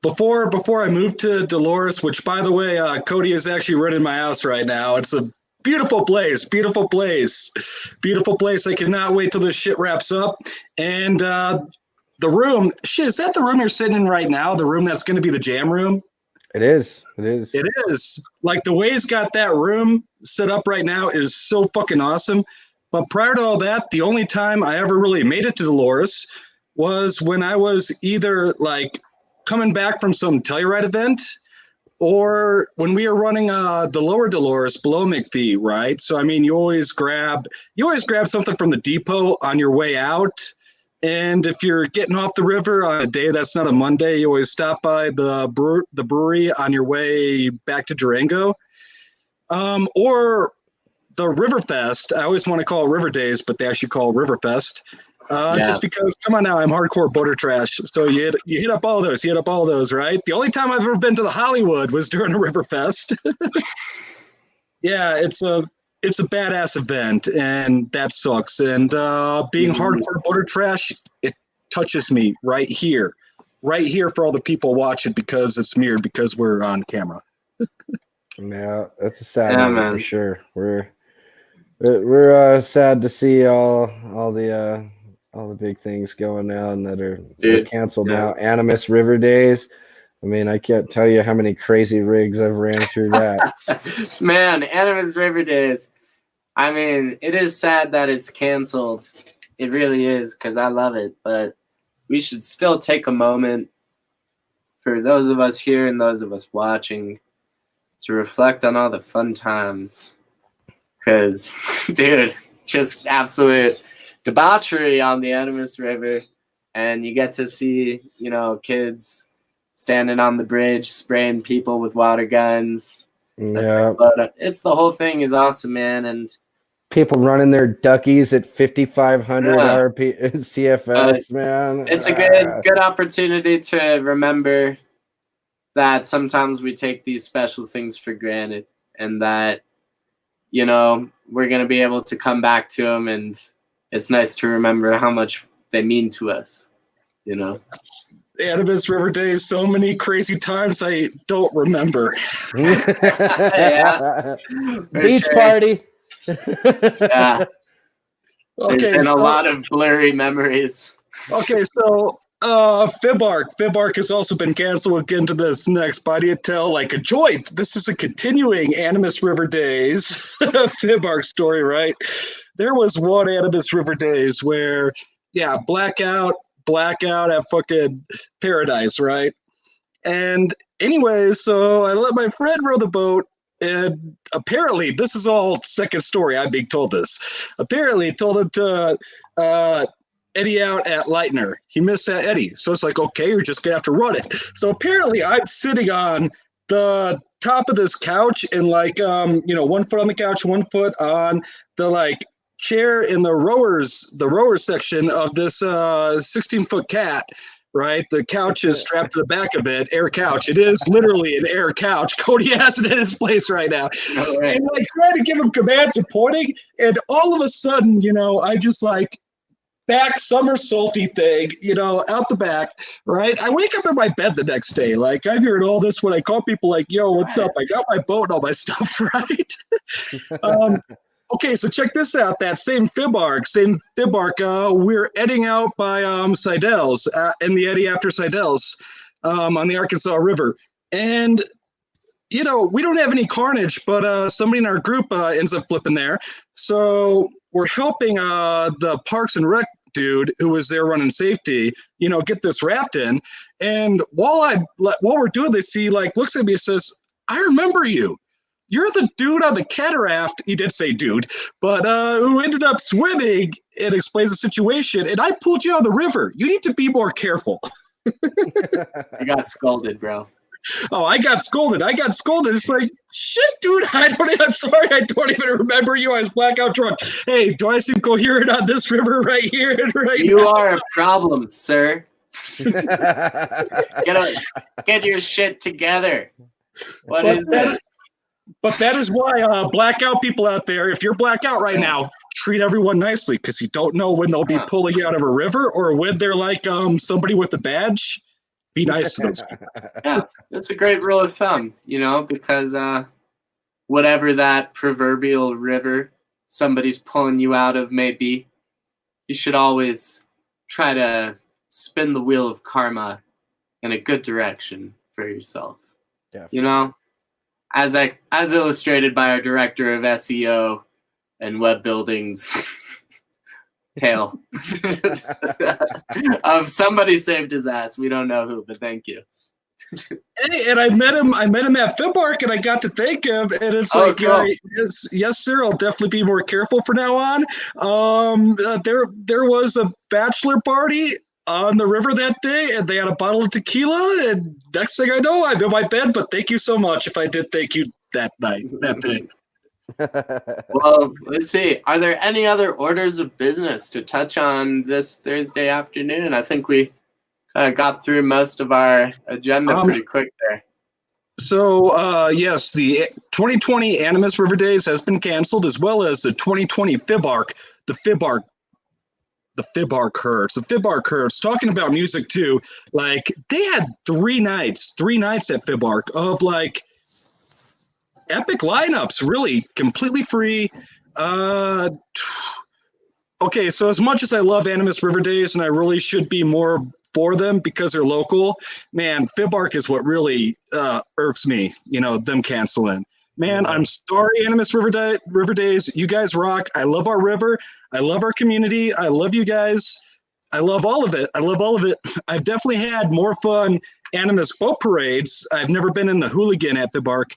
Before I moved to Dolores, which, by the way, Cody is actually renting my house right now. It's a beautiful place. I cannot wait till this shit wraps up. And the room, is that the room you're sitting in right now? The room that's going to be the jam room? It is. Like the way it's got that room set up right now is so fucking awesome. But prior to all that, the only time I ever really made it to Dolores was when I was either like coming back from some Telluride event, or when we were running the lower Dolores below McPhee, right? So I mean, you always grab something from the depot on your way out, and if you're getting off the river on a day that's not a Monday, you always stop by the brewery on your way back to Durango, or the Riverfest. I always want to call it River Days, but they actually call it Riverfest. Just because, come on now, I'm hardcore boater trash. So you hit up all those, right? The only time I've ever been to the Hollywood was during a Riverfest. Yeah, it's a badass event, and that sucks. And being hardcore boater trash, it touches me right here for all the people watching, because it's mirrored, because we're on camera. Yeah, that's a sad one for sure. We're sad to see all the all the big things going on that are canceled now. Animas River Days. I mean, I can't tell you how many crazy rigs I've ran through that. Man, Animas River Days. I mean, it is sad that it's canceled. It really is, because I love it. But we should still take a moment for those of us here and those of us watching to reflect on all the fun times. Because, dude, just absolute debauchery on the Animas River. And you get to see, you know, kids standing on the bridge, spraying people with water guns. Yeah. It's the whole thing is awesome, man. And people running their duckies at 5,500 RP CFS, man. It's a good opportunity to remember that sometimes we take these special things for granted, and that, you know, we're going to be able to come back to them, and it's nice to remember how much they mean to us, you know. Animas River Days, so many crazy times I don't remember. Beach party. Yeah. Okay, there's been a lot of blurry memories. Okay, so FIBArk has also been canceled. We'll get into this next. But you tell like a joy. This is a continuing Animas River Days FIBArk story, right? There was one Animas River Days where, blackout at fucking Paradise, right? And anyway, so I let my friend row the boat. And apparently, this is all second story. I'm being told this. Apparently, told him to eddy out at Lightner. He missed that eddy. So it's like, okay, you're just going to have to run it. So apparently, I'm sitting on the top of this couch and 1 foot on the couch, 1 foot on the chair in the rowers section of this 16-foot cat. Right, the couch is strapped to the back of it. Air couch. It is literally an air couch. Cody has it in his place right now, right. And trying to give him commands and pointing, and all of a sudden, I just back somersaulty thing, out the back. Right, I wake up in my bed the next day. I've heard all this when I call people yo, what's up? I got my boat and all my stuff. Right. Okay, so check this out. That same FIBArk, we're eddying out by Seidel's, in the eddy after Seidel's on the Arkansas River. And, we don't have any carnage, but somebody in our group ends up flipping there. So we're helping the Parks and Rec dude who was there running safety, get this raft in. And while we're doing this, he looks at me and says, I remember you. You're the dude on the cataract, he did say dude, but who ended up swimming and explains the situation. And I pulled you out of the river. You need to be more careful. You got scolded, bro. Oh, I got scolded. It's like, shit, dude, I'm sorry, I don't even remember you. I was blackout drunk. Hey, do I seem coherent on this river right here and right You now? are a problem, sir. Get your shit together. What is this? But that is why blackout people out there, if you're blackout right now, treat everyone nicely, because you don't know when they'll be pulling you out of a river or when they're somebody with a badge. Be nice to those people. Yeah, that's a great rule of thumb, because whatever that proverbial river somebody's pulling you out of may be, you should always try to spin the wheel of karma in a good direction for yourself. Definitely. As illustrated by our director of SEO and web buildings tale of somebody saved his ass. We don't know who, but thank you. Hey, and I met him at FIBArk, and I got to thank him, and it's cool. Yes, sir. I'll definitely be more careful from now on. There was a bachelor party on the river that day, and they had a bottle of tequila, and next thing I know, I'm in my bed, but thank you so much if I did thank you that day. Well, let's see. Are there any other orders of business to touch on this Thursday afternoon? I think we got through most of our agenda pretty quick there. So, yes, the 2020 Animas River Days has been canceled, as well as the 2020 FIBArk, the FIBArk curves. Talking about music too, they had three nights at FIBArk of epic lineups, really completely free. okay, so as much as I love Animas River Days, and I really should be more for them because they're local, man, FIBArk is what really irks me, them canceling. Man, I'm sorry, Animas River Days. You guys rock. I love our river. I love our community. I love you guys. I love all of it. I've definitely had more fun Animas boat parades. I've never been in the hooligan at FIBArk.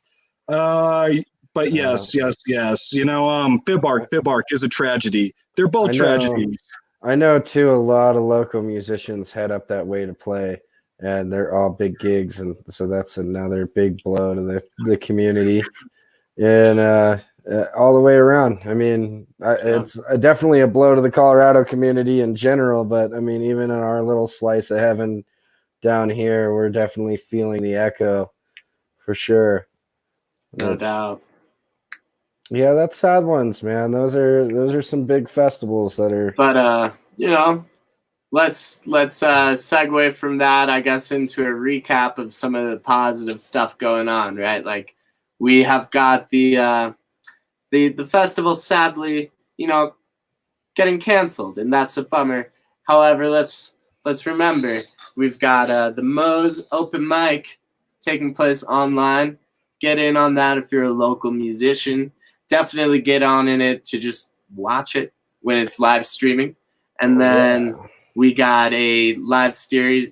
But yes. FIBArk is a tragedy. They're both tragedies. I know too. A lot of local musicians head up that way to play, and they're all big gigs, and so that's another big blow to the community, and all the way around. I mean, it's definitely a blow to the Colorado community in general, but I mean, even in our little slice of heaven down here, we're definitely feeling the echo for sure. No doubt. Yeah, that's sad ones, man. Those are some big festivals that are. But let's segue from that, I guess, into a recap of some of the positive stuff going on, right? Like, we have got the festival, sadly, getting canceled, and that's a bummer. However, let's remember we've got the Moe's open mic taking place online. Get in on that if you're a local musician. Definitely get on in it to just watch it when it's live streaming. And then we got a live series,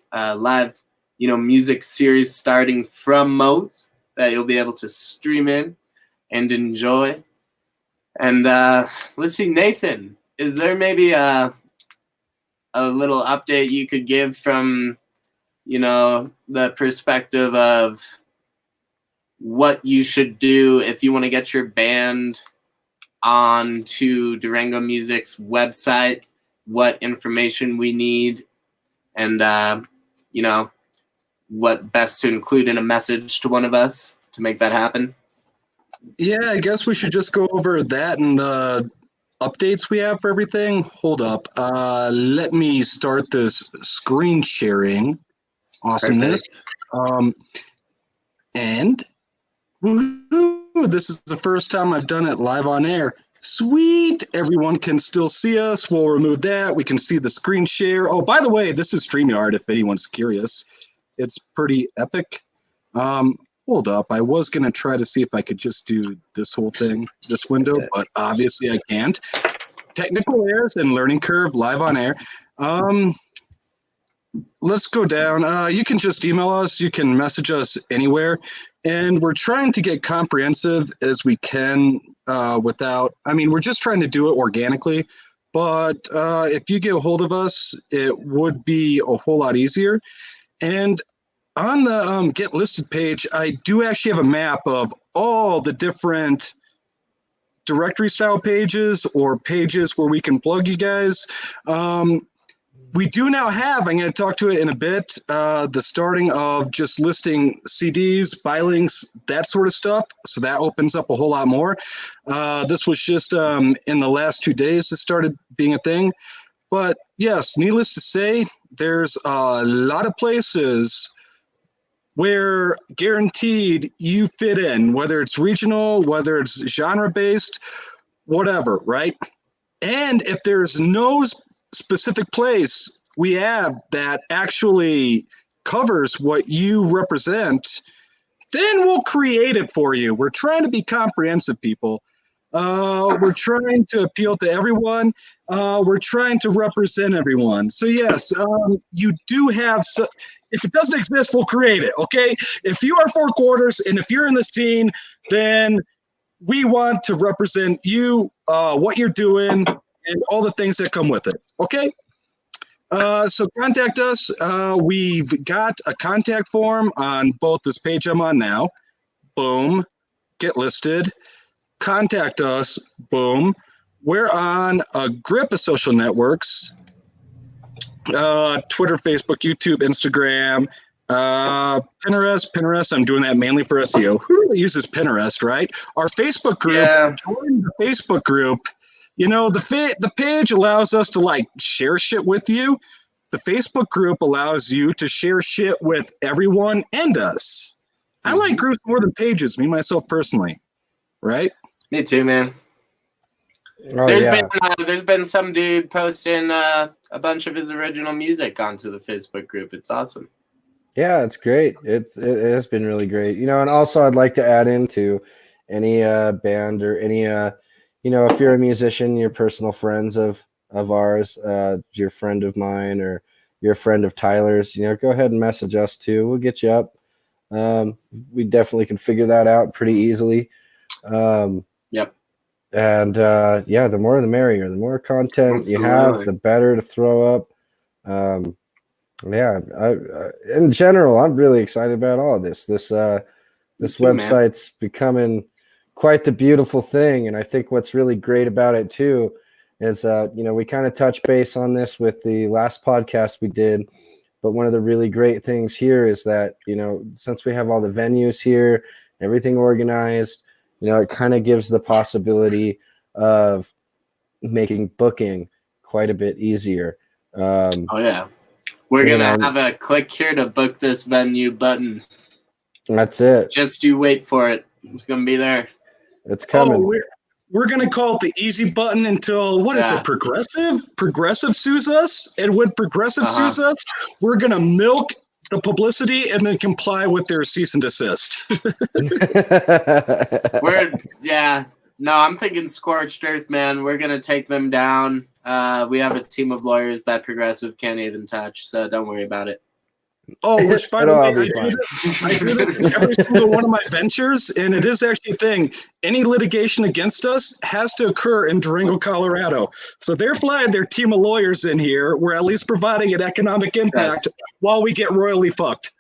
music series starting from Moe's that you'll be able to stream in and enjoy. And let's see, Nathan, is there maybe a little update you could give from, the perspective of what you should do if you want to get your band onto Durango Music's website, what information we need, and what best to include in a message to one of us to make that happen? Yeah, I guess we should just go over that and the updates we have for everything. Hold up. Let me start this screen sharing. Awesomeness. And woohoo, this is the first time I've done it live on air. Sweet. Everyone can still see us. We'll remove that. We can see the screen share. Oh, by the way, this is StreamYard if anyone's curious. It's pretty epic. Hold up. I was going to try to see if I could just do this whole thing, this window, but obviously I can't. Technical errors and learning curve live on air. Let's go down. You can just email us. You can message us anywhere. And we're trying to get comprehensive as we can we're just trying to do it organically. But if you get a hold of us, it would be a whole lot easier. And on the Get Listed page, I do actually have a map of all the different directory style pages or pages where we can plug you guys. We do now have, I'm going to talk to it in a bit, the starting of just listing CDs, buy links, that sort of stuff. So that opens up a whole lot more. This was just in the last 2 days it started being a thing. But yes, needless to say, there's a lot of places where guaranteed you fit in, whether it's regional, whether it's genre-based, whatever, right? And if there's no specific place we have that actually covers what you represent, then we'll create it for you. We're trying to be comprehensive, people. We're trying to appeal to everyone. We're trying to represent everyone. So yes, you do have, if it doesn't exist, we'll create it, okay? If you are Four Quarters and if you're in the scene, then we want to represent you, what you're doing, and all the things that come with it, okay? So contact us. We've got a contact form on both this page I'm on now. Boom. Get listed. Contact us. Boom. We're on a grip of social networks. Twitter, Facebook, YouTube, Instagram, Pinterest. I'm doing that mainly for SEO. Who really uses Pinterest, right? Our Facebook group. Yeah. Join the Facebook group. The page allows us to share shit with you. The Facebook group allows you to share shit with everyone and us. I like groups more than pages, me, myself, personally. Right? Me too, man. There's been some dude posting a bunch of his original music onto the Facebook group. It's awesome. Yeah, it's great. It has been really great. And also I'd like to add into any band or any if you're a musician, you're personal friends of ours, you're a friend of mine or you're a friend of Tyler's, go ahead and message us too. We'll get you up. We definitely can figure that out pretty easily. Yep. And the more the merrier. The more content you have, the better to throw up. In general, I'm really excited about all of this. This website's becoming quite the beautiful thing, and I think what's really great about it too is we kind of touched base on this with the last podcast we did, but one of the really great things here is that since we have all the venues here, everything organized, it kind of gives the possibility of making booking quite a bit easier. We're going to have a click here to book this venue button. That's it. Just you wait for it. It's going to be there. It's coming. Oh, we're going to call it the easy button until, is it, Progressive? Progressive sues us? And when Progressive sues us, we're going to milk the publicity and then comply with their cease and desist. No, I'm thinking scorched earth, man. We're going to take them down. We have a team of lawyers that Progressive can't even touch, so don't worry about it. Oh, which, by the way, I do this in every single one of my ventures, and it is actually a thing. Any litigation against us has to occur in Durango, Colorado. So they're flying their team of lawyers in here. We're at least providing an economic impact while we get royally fucked.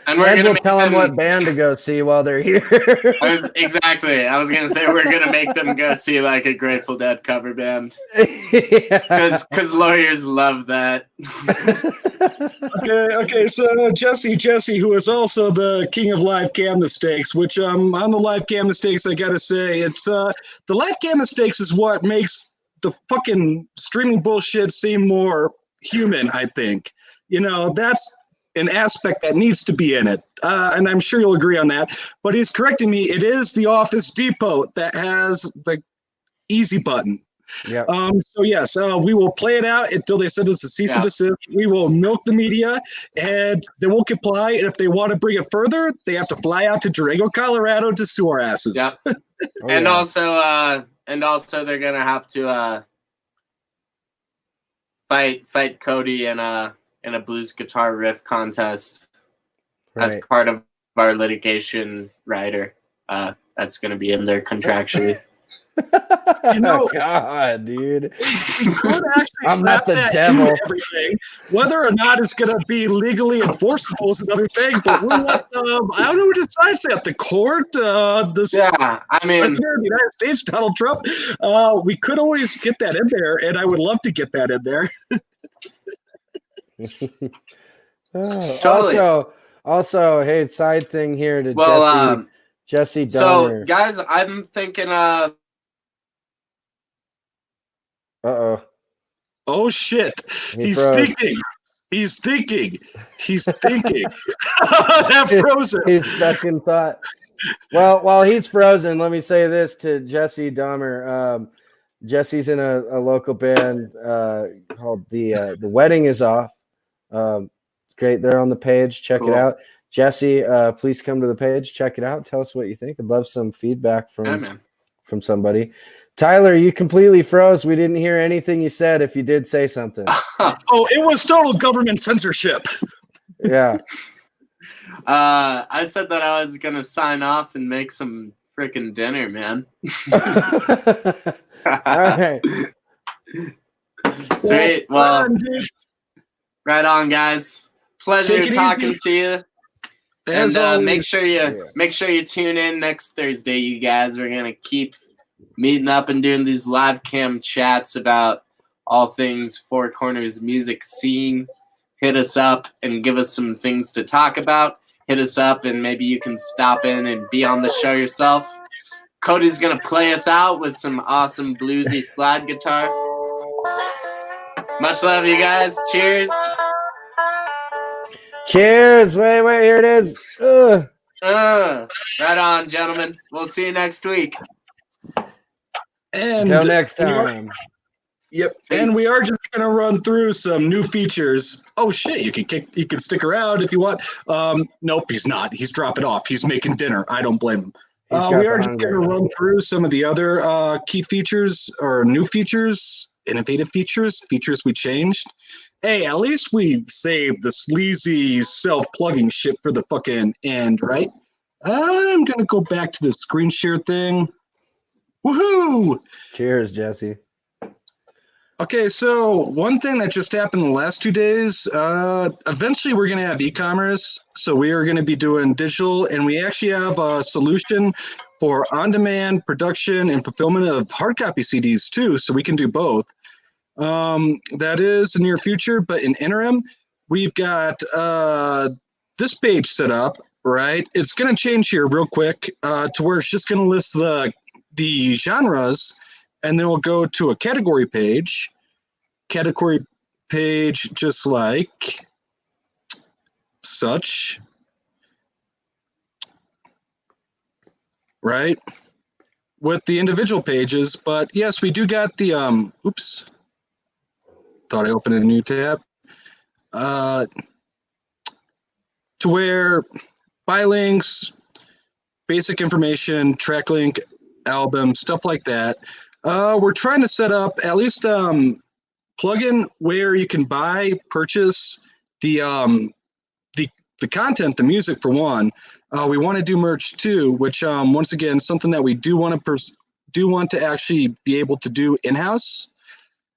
And we're going to tell them what band to go see while they're here. Exactly. I was going to say we're going to make them go see like a Grateful Dead cover band. Because lawyers love that. Okay. So Jesse, who is also the king of live cam mistakes, which on the live cam mistakes, I got to say, it's the live cam mistakes is what makes the fucking streaming bullshit seem more human, I think. That's an aspect that needs to be in it. And I'm sure you'll agree on that. But he's correcting me. It is the Office Depot that has the easy button. Yeah. So yes, we will play it out until they send us a cease and desist. We will milk the media and they will comply. And if they want to bring it further, they have to fly out to Durango, Colorado to sue our asses. Yeah. Also they're going to have to fight Cody in a blues guitar riff contest as part of our litigation rider. That's going to be in there contractually. God, dude. I'm not the devil. Whether or not it's going to be legally enforceable is another thing. But we're what, I don't know who decides that. The court, President of the United States, Donald Trump. We could always get that in there, and I would love to get that in there. Totally. Also, hey, side thing here to Jesse Donner. So, guys, I'm thinking. Oh shit! He's thinking. That frozen. He's stuck in thought. Well, while he's frozen, let me say this to Jesse Dahmer. Jesse's in a local band called The Wedding Is Off. It's great. They're on the page. Check it out. Jesse, please come to the page. Check it out. Tell us what you think. I'd love some feedback from somebody. Tyler, you completely froze. We didn't hear anything you said if you did say something. Oh, it was total government censorship. Yeah. I said that I was going to sign off and make some freaking dinner, man. All right. Sweet. Well, right on, guys. Pleasure talking to you. And make sure you tune in next Thursday, you guys. We're going to keep meeting up and doing these live cam chats about all things Four Corners music scene. Hit us up and give us some things to talk about. Hit us up and maybe you can stop in and be on the show yourself. Cody's going to play us out with some awesome bluesy slide guitar. Much love, you guys. Cheers. Cheers. Wait, here it is. Right on, gentlemen. We'll see you next week. And until next time. Yep. Peace. And we are just gonna run through some new features. Oh shit, you can stick around if you want. Nope, he's not. He's dropping off. He's making dinner. I don't blame him. We are just gonna run through some of the other key features or new features, innovative features we changed. Hey, at least we saved the sleazy self-plugging shit for the fucking end, right? I'm gonna go back to the screen share thing. Woohoo! Cheers, Jesse. Okay, so one thing that just happened the last 2 days, eventually we're going to have e-commerce. So we are going to be doing digital, and we actually have a solution for on-demand production and fulfillment of hard copy CDs too. So we can do both. That is the near future, but in interim, we've got this page set up, right? It's going to change here real quick to where it's just going to list the genres. And then we'll go to a category page just like such, right? With the individual pages, but yes, we do got the, oops, thought I opened a new tab, to where buy links, basic information, track link, album, stuff like that. We're trying to set up at least plugin where you can purchase the content, the music for one. We want to do merch too, which once again something that we do want to actually be able to do in-house.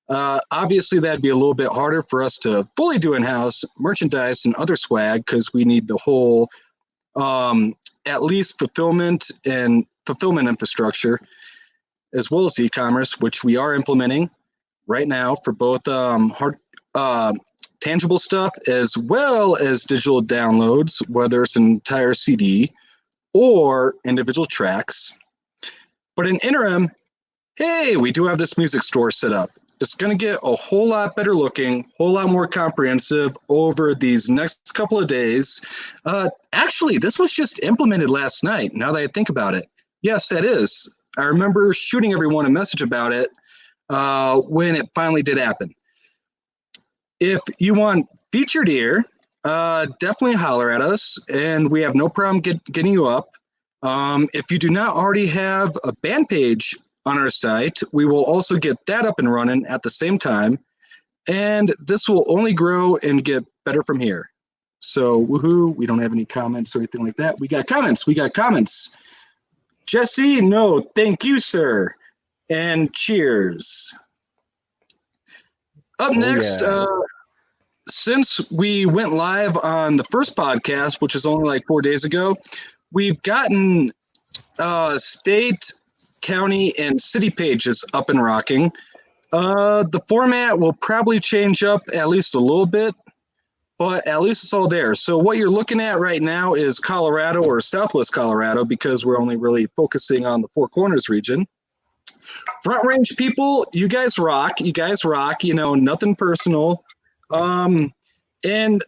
Obviously, that'd be a little bit harder for us to fully do in-house merchandise and other swag because we need the whole at least fulfillment infrastructure, as well as e-commerce, which we are implementing right now for both hard tangible stuff as well as digital downloads, whether it's an entire CD or individual tracks. But in interim, hey, we do have this music store set up. It's going to get a whole lot better looking, whole lot more comprehensive over these next couple of days. Actually, this was just implemented last night, now that I think about it. Yes, that is. I remember shooting everyone a message about it when it finally did happen. If you want featured here, definitely holler at us, and we have no problem getting you up. If you do not already have a band page on our site, we will also get that up and running at the same time, and this will only grow and get better from here. So, woohoo, we don't have any comments or anything like that. We got comments. Jesse, no, thank you, sir. And cheers. Up next, since we went live on the first podcast, which was only like 4 days ago, we've gotten state, county, and city pages up and rocking. The format will probably change up at least a little bit, but at least it's all there. So what you're looking at right now is Colorado or Southwest Colorado, because we're only really focusing on the Four Corners region. Front Range people, you guys rock, nothing personal. And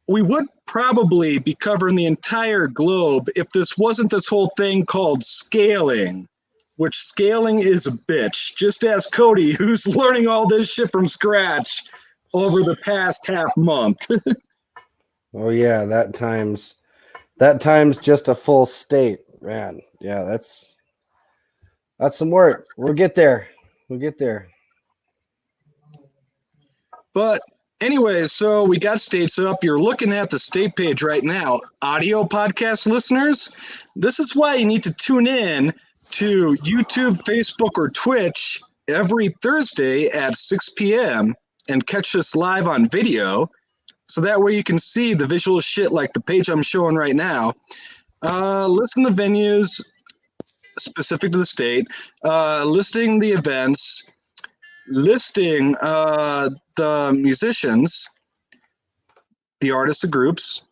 we would probably be covering the entire globe if this wasn't this whole thing called scaling, which scaling is a bitch. Just ask Cody, who's learning all this shit from scratch over the past half month. Oh yeah, that times just a full state, man. Yeah, that's some work. We'll get there. But anyway, so we got states up. You're looking at the state page right now. Audio podcast listeners, this is why you need to tune in to YouTube, Facebook, or Twitch every Thursday at 6 p.m. and catch us live on video, so that way you can see the visual shit like the page I'm showing right now. Listen to venues specific to the state, listing the events, listing the musicians, the artists, the groups,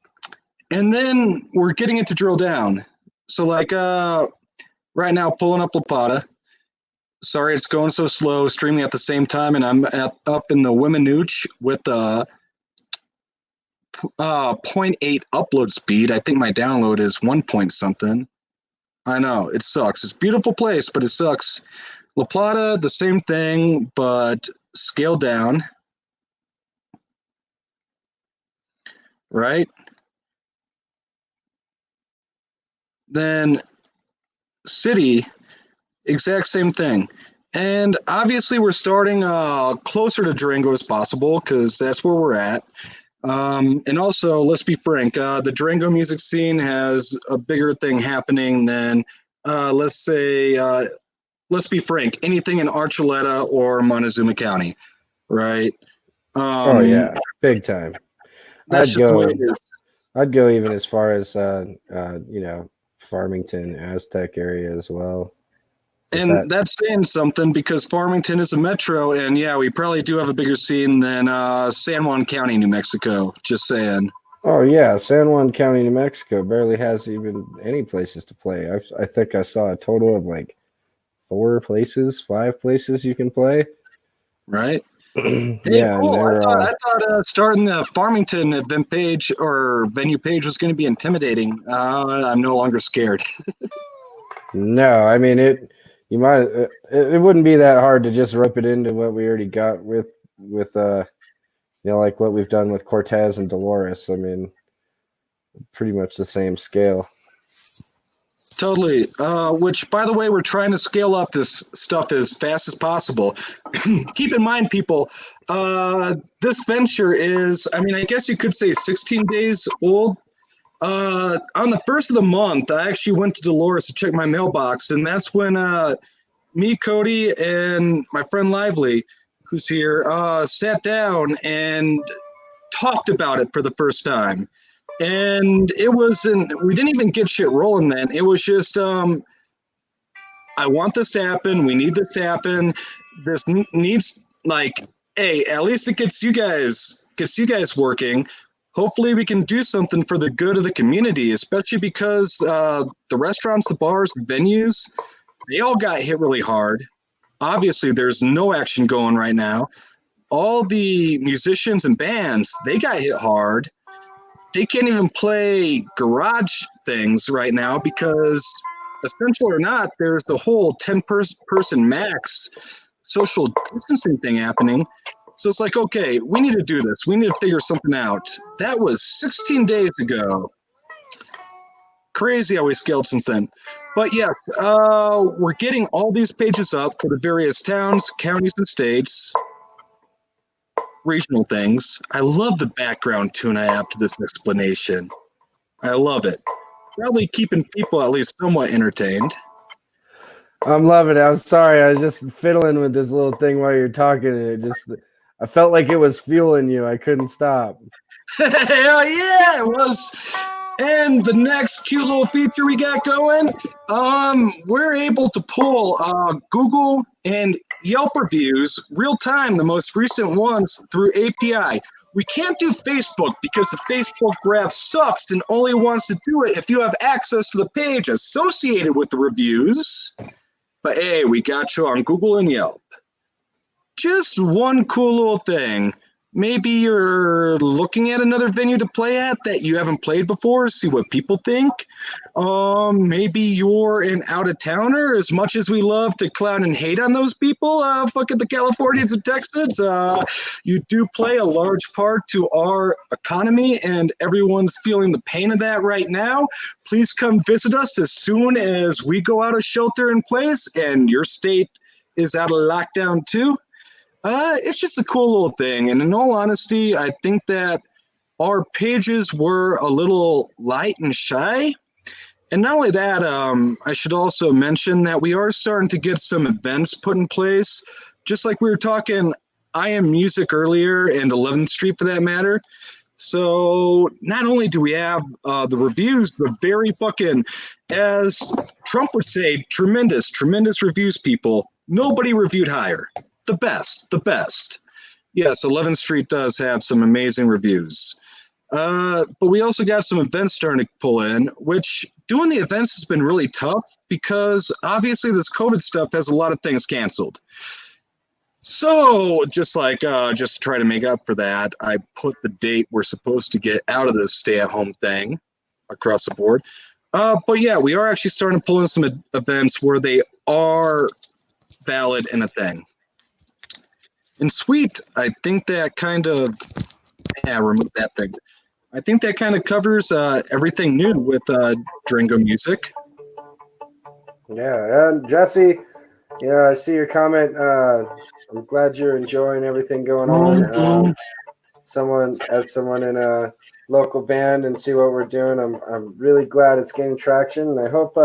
and then we're getting it to drill down. So like right now, pulling up Lapata. Sorry, it's going so slow, streaming at the same time, and I'm up in the Wiminooch with 0.8 upload speed. I think my download is 1 point something. I know, it sucks. It's a beautiful place, but it sucks. La Plata, the same thing, but scaled down. Right? Then City, exact same thing. And obviously we're starting closer to Durango as possible because that's where we're at. And also, let's be frank, the Durango music scene has a bigger thing happening than, let's be frank, anything in Archuleta or Montezuma County, right? Oh yeah, big time. That's just the way it is. I'd go even as far as Farmington, Aztec area as well. And that's saying something because Farmington is a metro, and yeah, we probably do have a bigger scene than San Juan County, New Mexico. Just saying. Oh yeah, San Juan County, New Mexico barely has even any places to play. I think I saw a total of like 5 places you can play. Right. Hey, yeah, cool. I thought starting the Farmington event page or venue page was going to be intimidating. I'm no longer scared. No, I mean it wouldn't be that hard to just rip it into what we already got with like what we've done with Cortez and Dolores. I mean, pretty much the same scale. Totally. Which, by the way, we're trying to scale up this stuff as fast as possible. Keep in mind, people, this venture is, I guess you could say 16 days old. On the first of the month, I actually went to Dolores to check my mailbox, and that's when me, Cody, and my friend Lively, who's here, sat down and talked about it for the first time. And we didn't even get shit rolling then. It was just, I want this to happen. We need this to happen. This needs, hey, at least it gets you guys working. Hopefully we can do something for the good of the community, especially because the restaurants, the bars, the venues, they all got hit really hard. Obviously, there's no action going right now. All the musicians and bands, they got hit hard. They can't even play garage things right now because, essential or not, there's the whole 10-person max social distancing thing happening. So it's like, okay, we need to do this. We need to figure something out. That was 16 days ago. Crazy how we scaled since then. But yes, we're getting all these pages up for the various towns, counties, and states. Regional things. I love the background tune I have to this explanation. I love it. Probably keeping people at least somewhat entertained. I'm loving it. I'm sorry. I was just fiddling with this little thing while you're talking. I felt like it was fueling you. I couldn't stop. Hell yeah, it was. And the next cute little feature we got going, we're able to pull Google and Yelp reviews real time, the most recent ones through API. We can't do Facebook because the Facebook graph sucks and only wants to do it if you have access to the page associated with the reviews. But hey, we got you on Google and Yelp. Just one cool little thing. Maybe you're looking at another venue to play at that you haven't played before, see what people think. Maybe you're an out-of-towner. As much as we love to clown and hate on those people, fucking the Californians and Texans, you do play a large part to our economy, and everyone's feeling the pain of that right now. Please come visit us as soon as we go out of shelter in place and your state is out of lockdown too. It's just a cool little thing. And in all honesty, I think that our pages were a little light and shy. And not only that, I should also mention that we are starting to get some events put in place. Just like we were talking I Am Music earlier and 11th Street for that matter. So not only do we have the reviews, the very fucking, as Trump would say, tremendous reviews, people. Nobody reviewed higher. The best. Yes, 11th Street does have some amazing reviews. But we also got some events starting to pull in, which doing the events has been really tough because obviously this COVID stuff has a lot of things canceled. So just to try to make up for that, I put the date we're supposed to get out of this stay-at-home thing across the board. But yeah, we are actually starting to pull in some events where they are valid and a thing. And sweet, I think that kind of, remove that thing. I think that kind of covers everything new with Durango Music. Yeah, and Jesse, I see your comment. I'm glad you're enjoying everything going on. Someone in a local band and see what we're doing. I'm really glad it's gaining traction, and I hope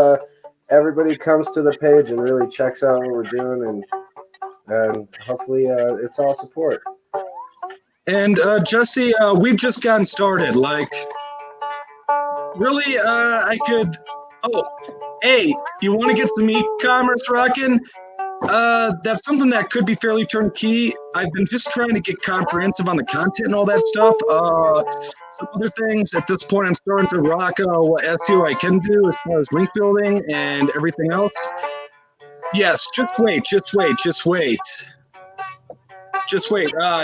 everybody comes to the page and really checks out what we're doing, and hopefully it's all support. And Jesse, we've just gotten started. Like, really, I could. Oh, hey, you want to get some e-commerce rocking? That's something that could be fairly turnkey. I've been just trying to get comprehensive on the content and all that stuff. Some other things at this point, I'm starting to rock what SEO I can do as far as link building and everything else. Yes, just wait.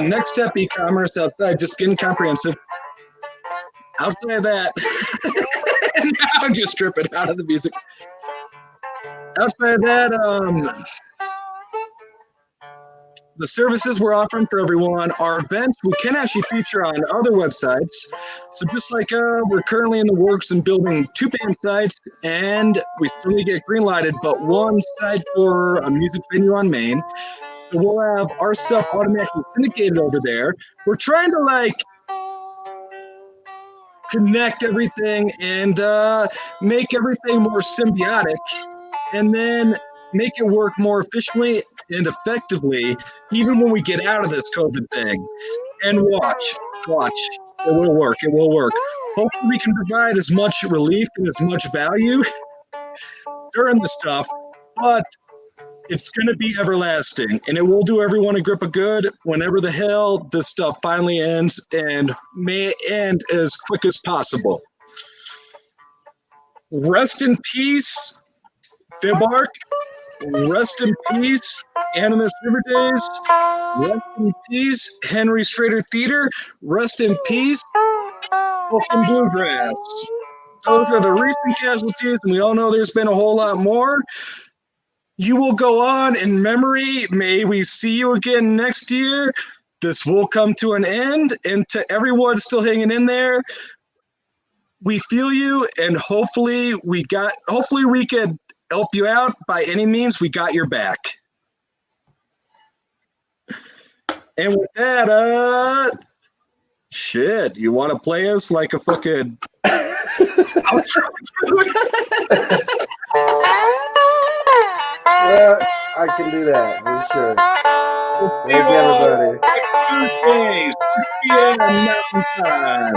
Next step, e-commerce outside, just getting comprehensive. Outside of that, and now I'm just tripping out of the music. Outside of that, the services we're offering for everyone are events we can actually feature on other websites. So just like we're currently in the works and building 2 band sites, and we still need to get green lighted, but 1 site for a music venue on Main. So we'll have our stuff automatically syndicated over there. We're trying to connect everything and make everything more symbiotic, and then make it work more efficiently and effectively, even when we get out of this COVID thing. And watch, it will work. Hopefully we can provide as much relief and as much value during the stuff, but it's going to be everlasting, and it will do everyone a grip of good whenever the hell this stuff finally ends, and may end as quick as possible. Rest in peace, FIBArk. Rest in peace, Animas River Days. Rest in peace, Henry Strater Theatre. Rest in peace, Fucking Bluegrass. Those are the recent casualties, and we all know there's been a whole lot more. You will go on in memory. May we see you again next year. This will come to an end, and to everyone still hanging in there, we feel you, and hopefully we could help you out by any means. We got your back. And with that, shit, you want to play us like a fucking outro? Yeah, I can do that for sure. Thank you, everybody. 2 days, 3 p.m. Mountain Time.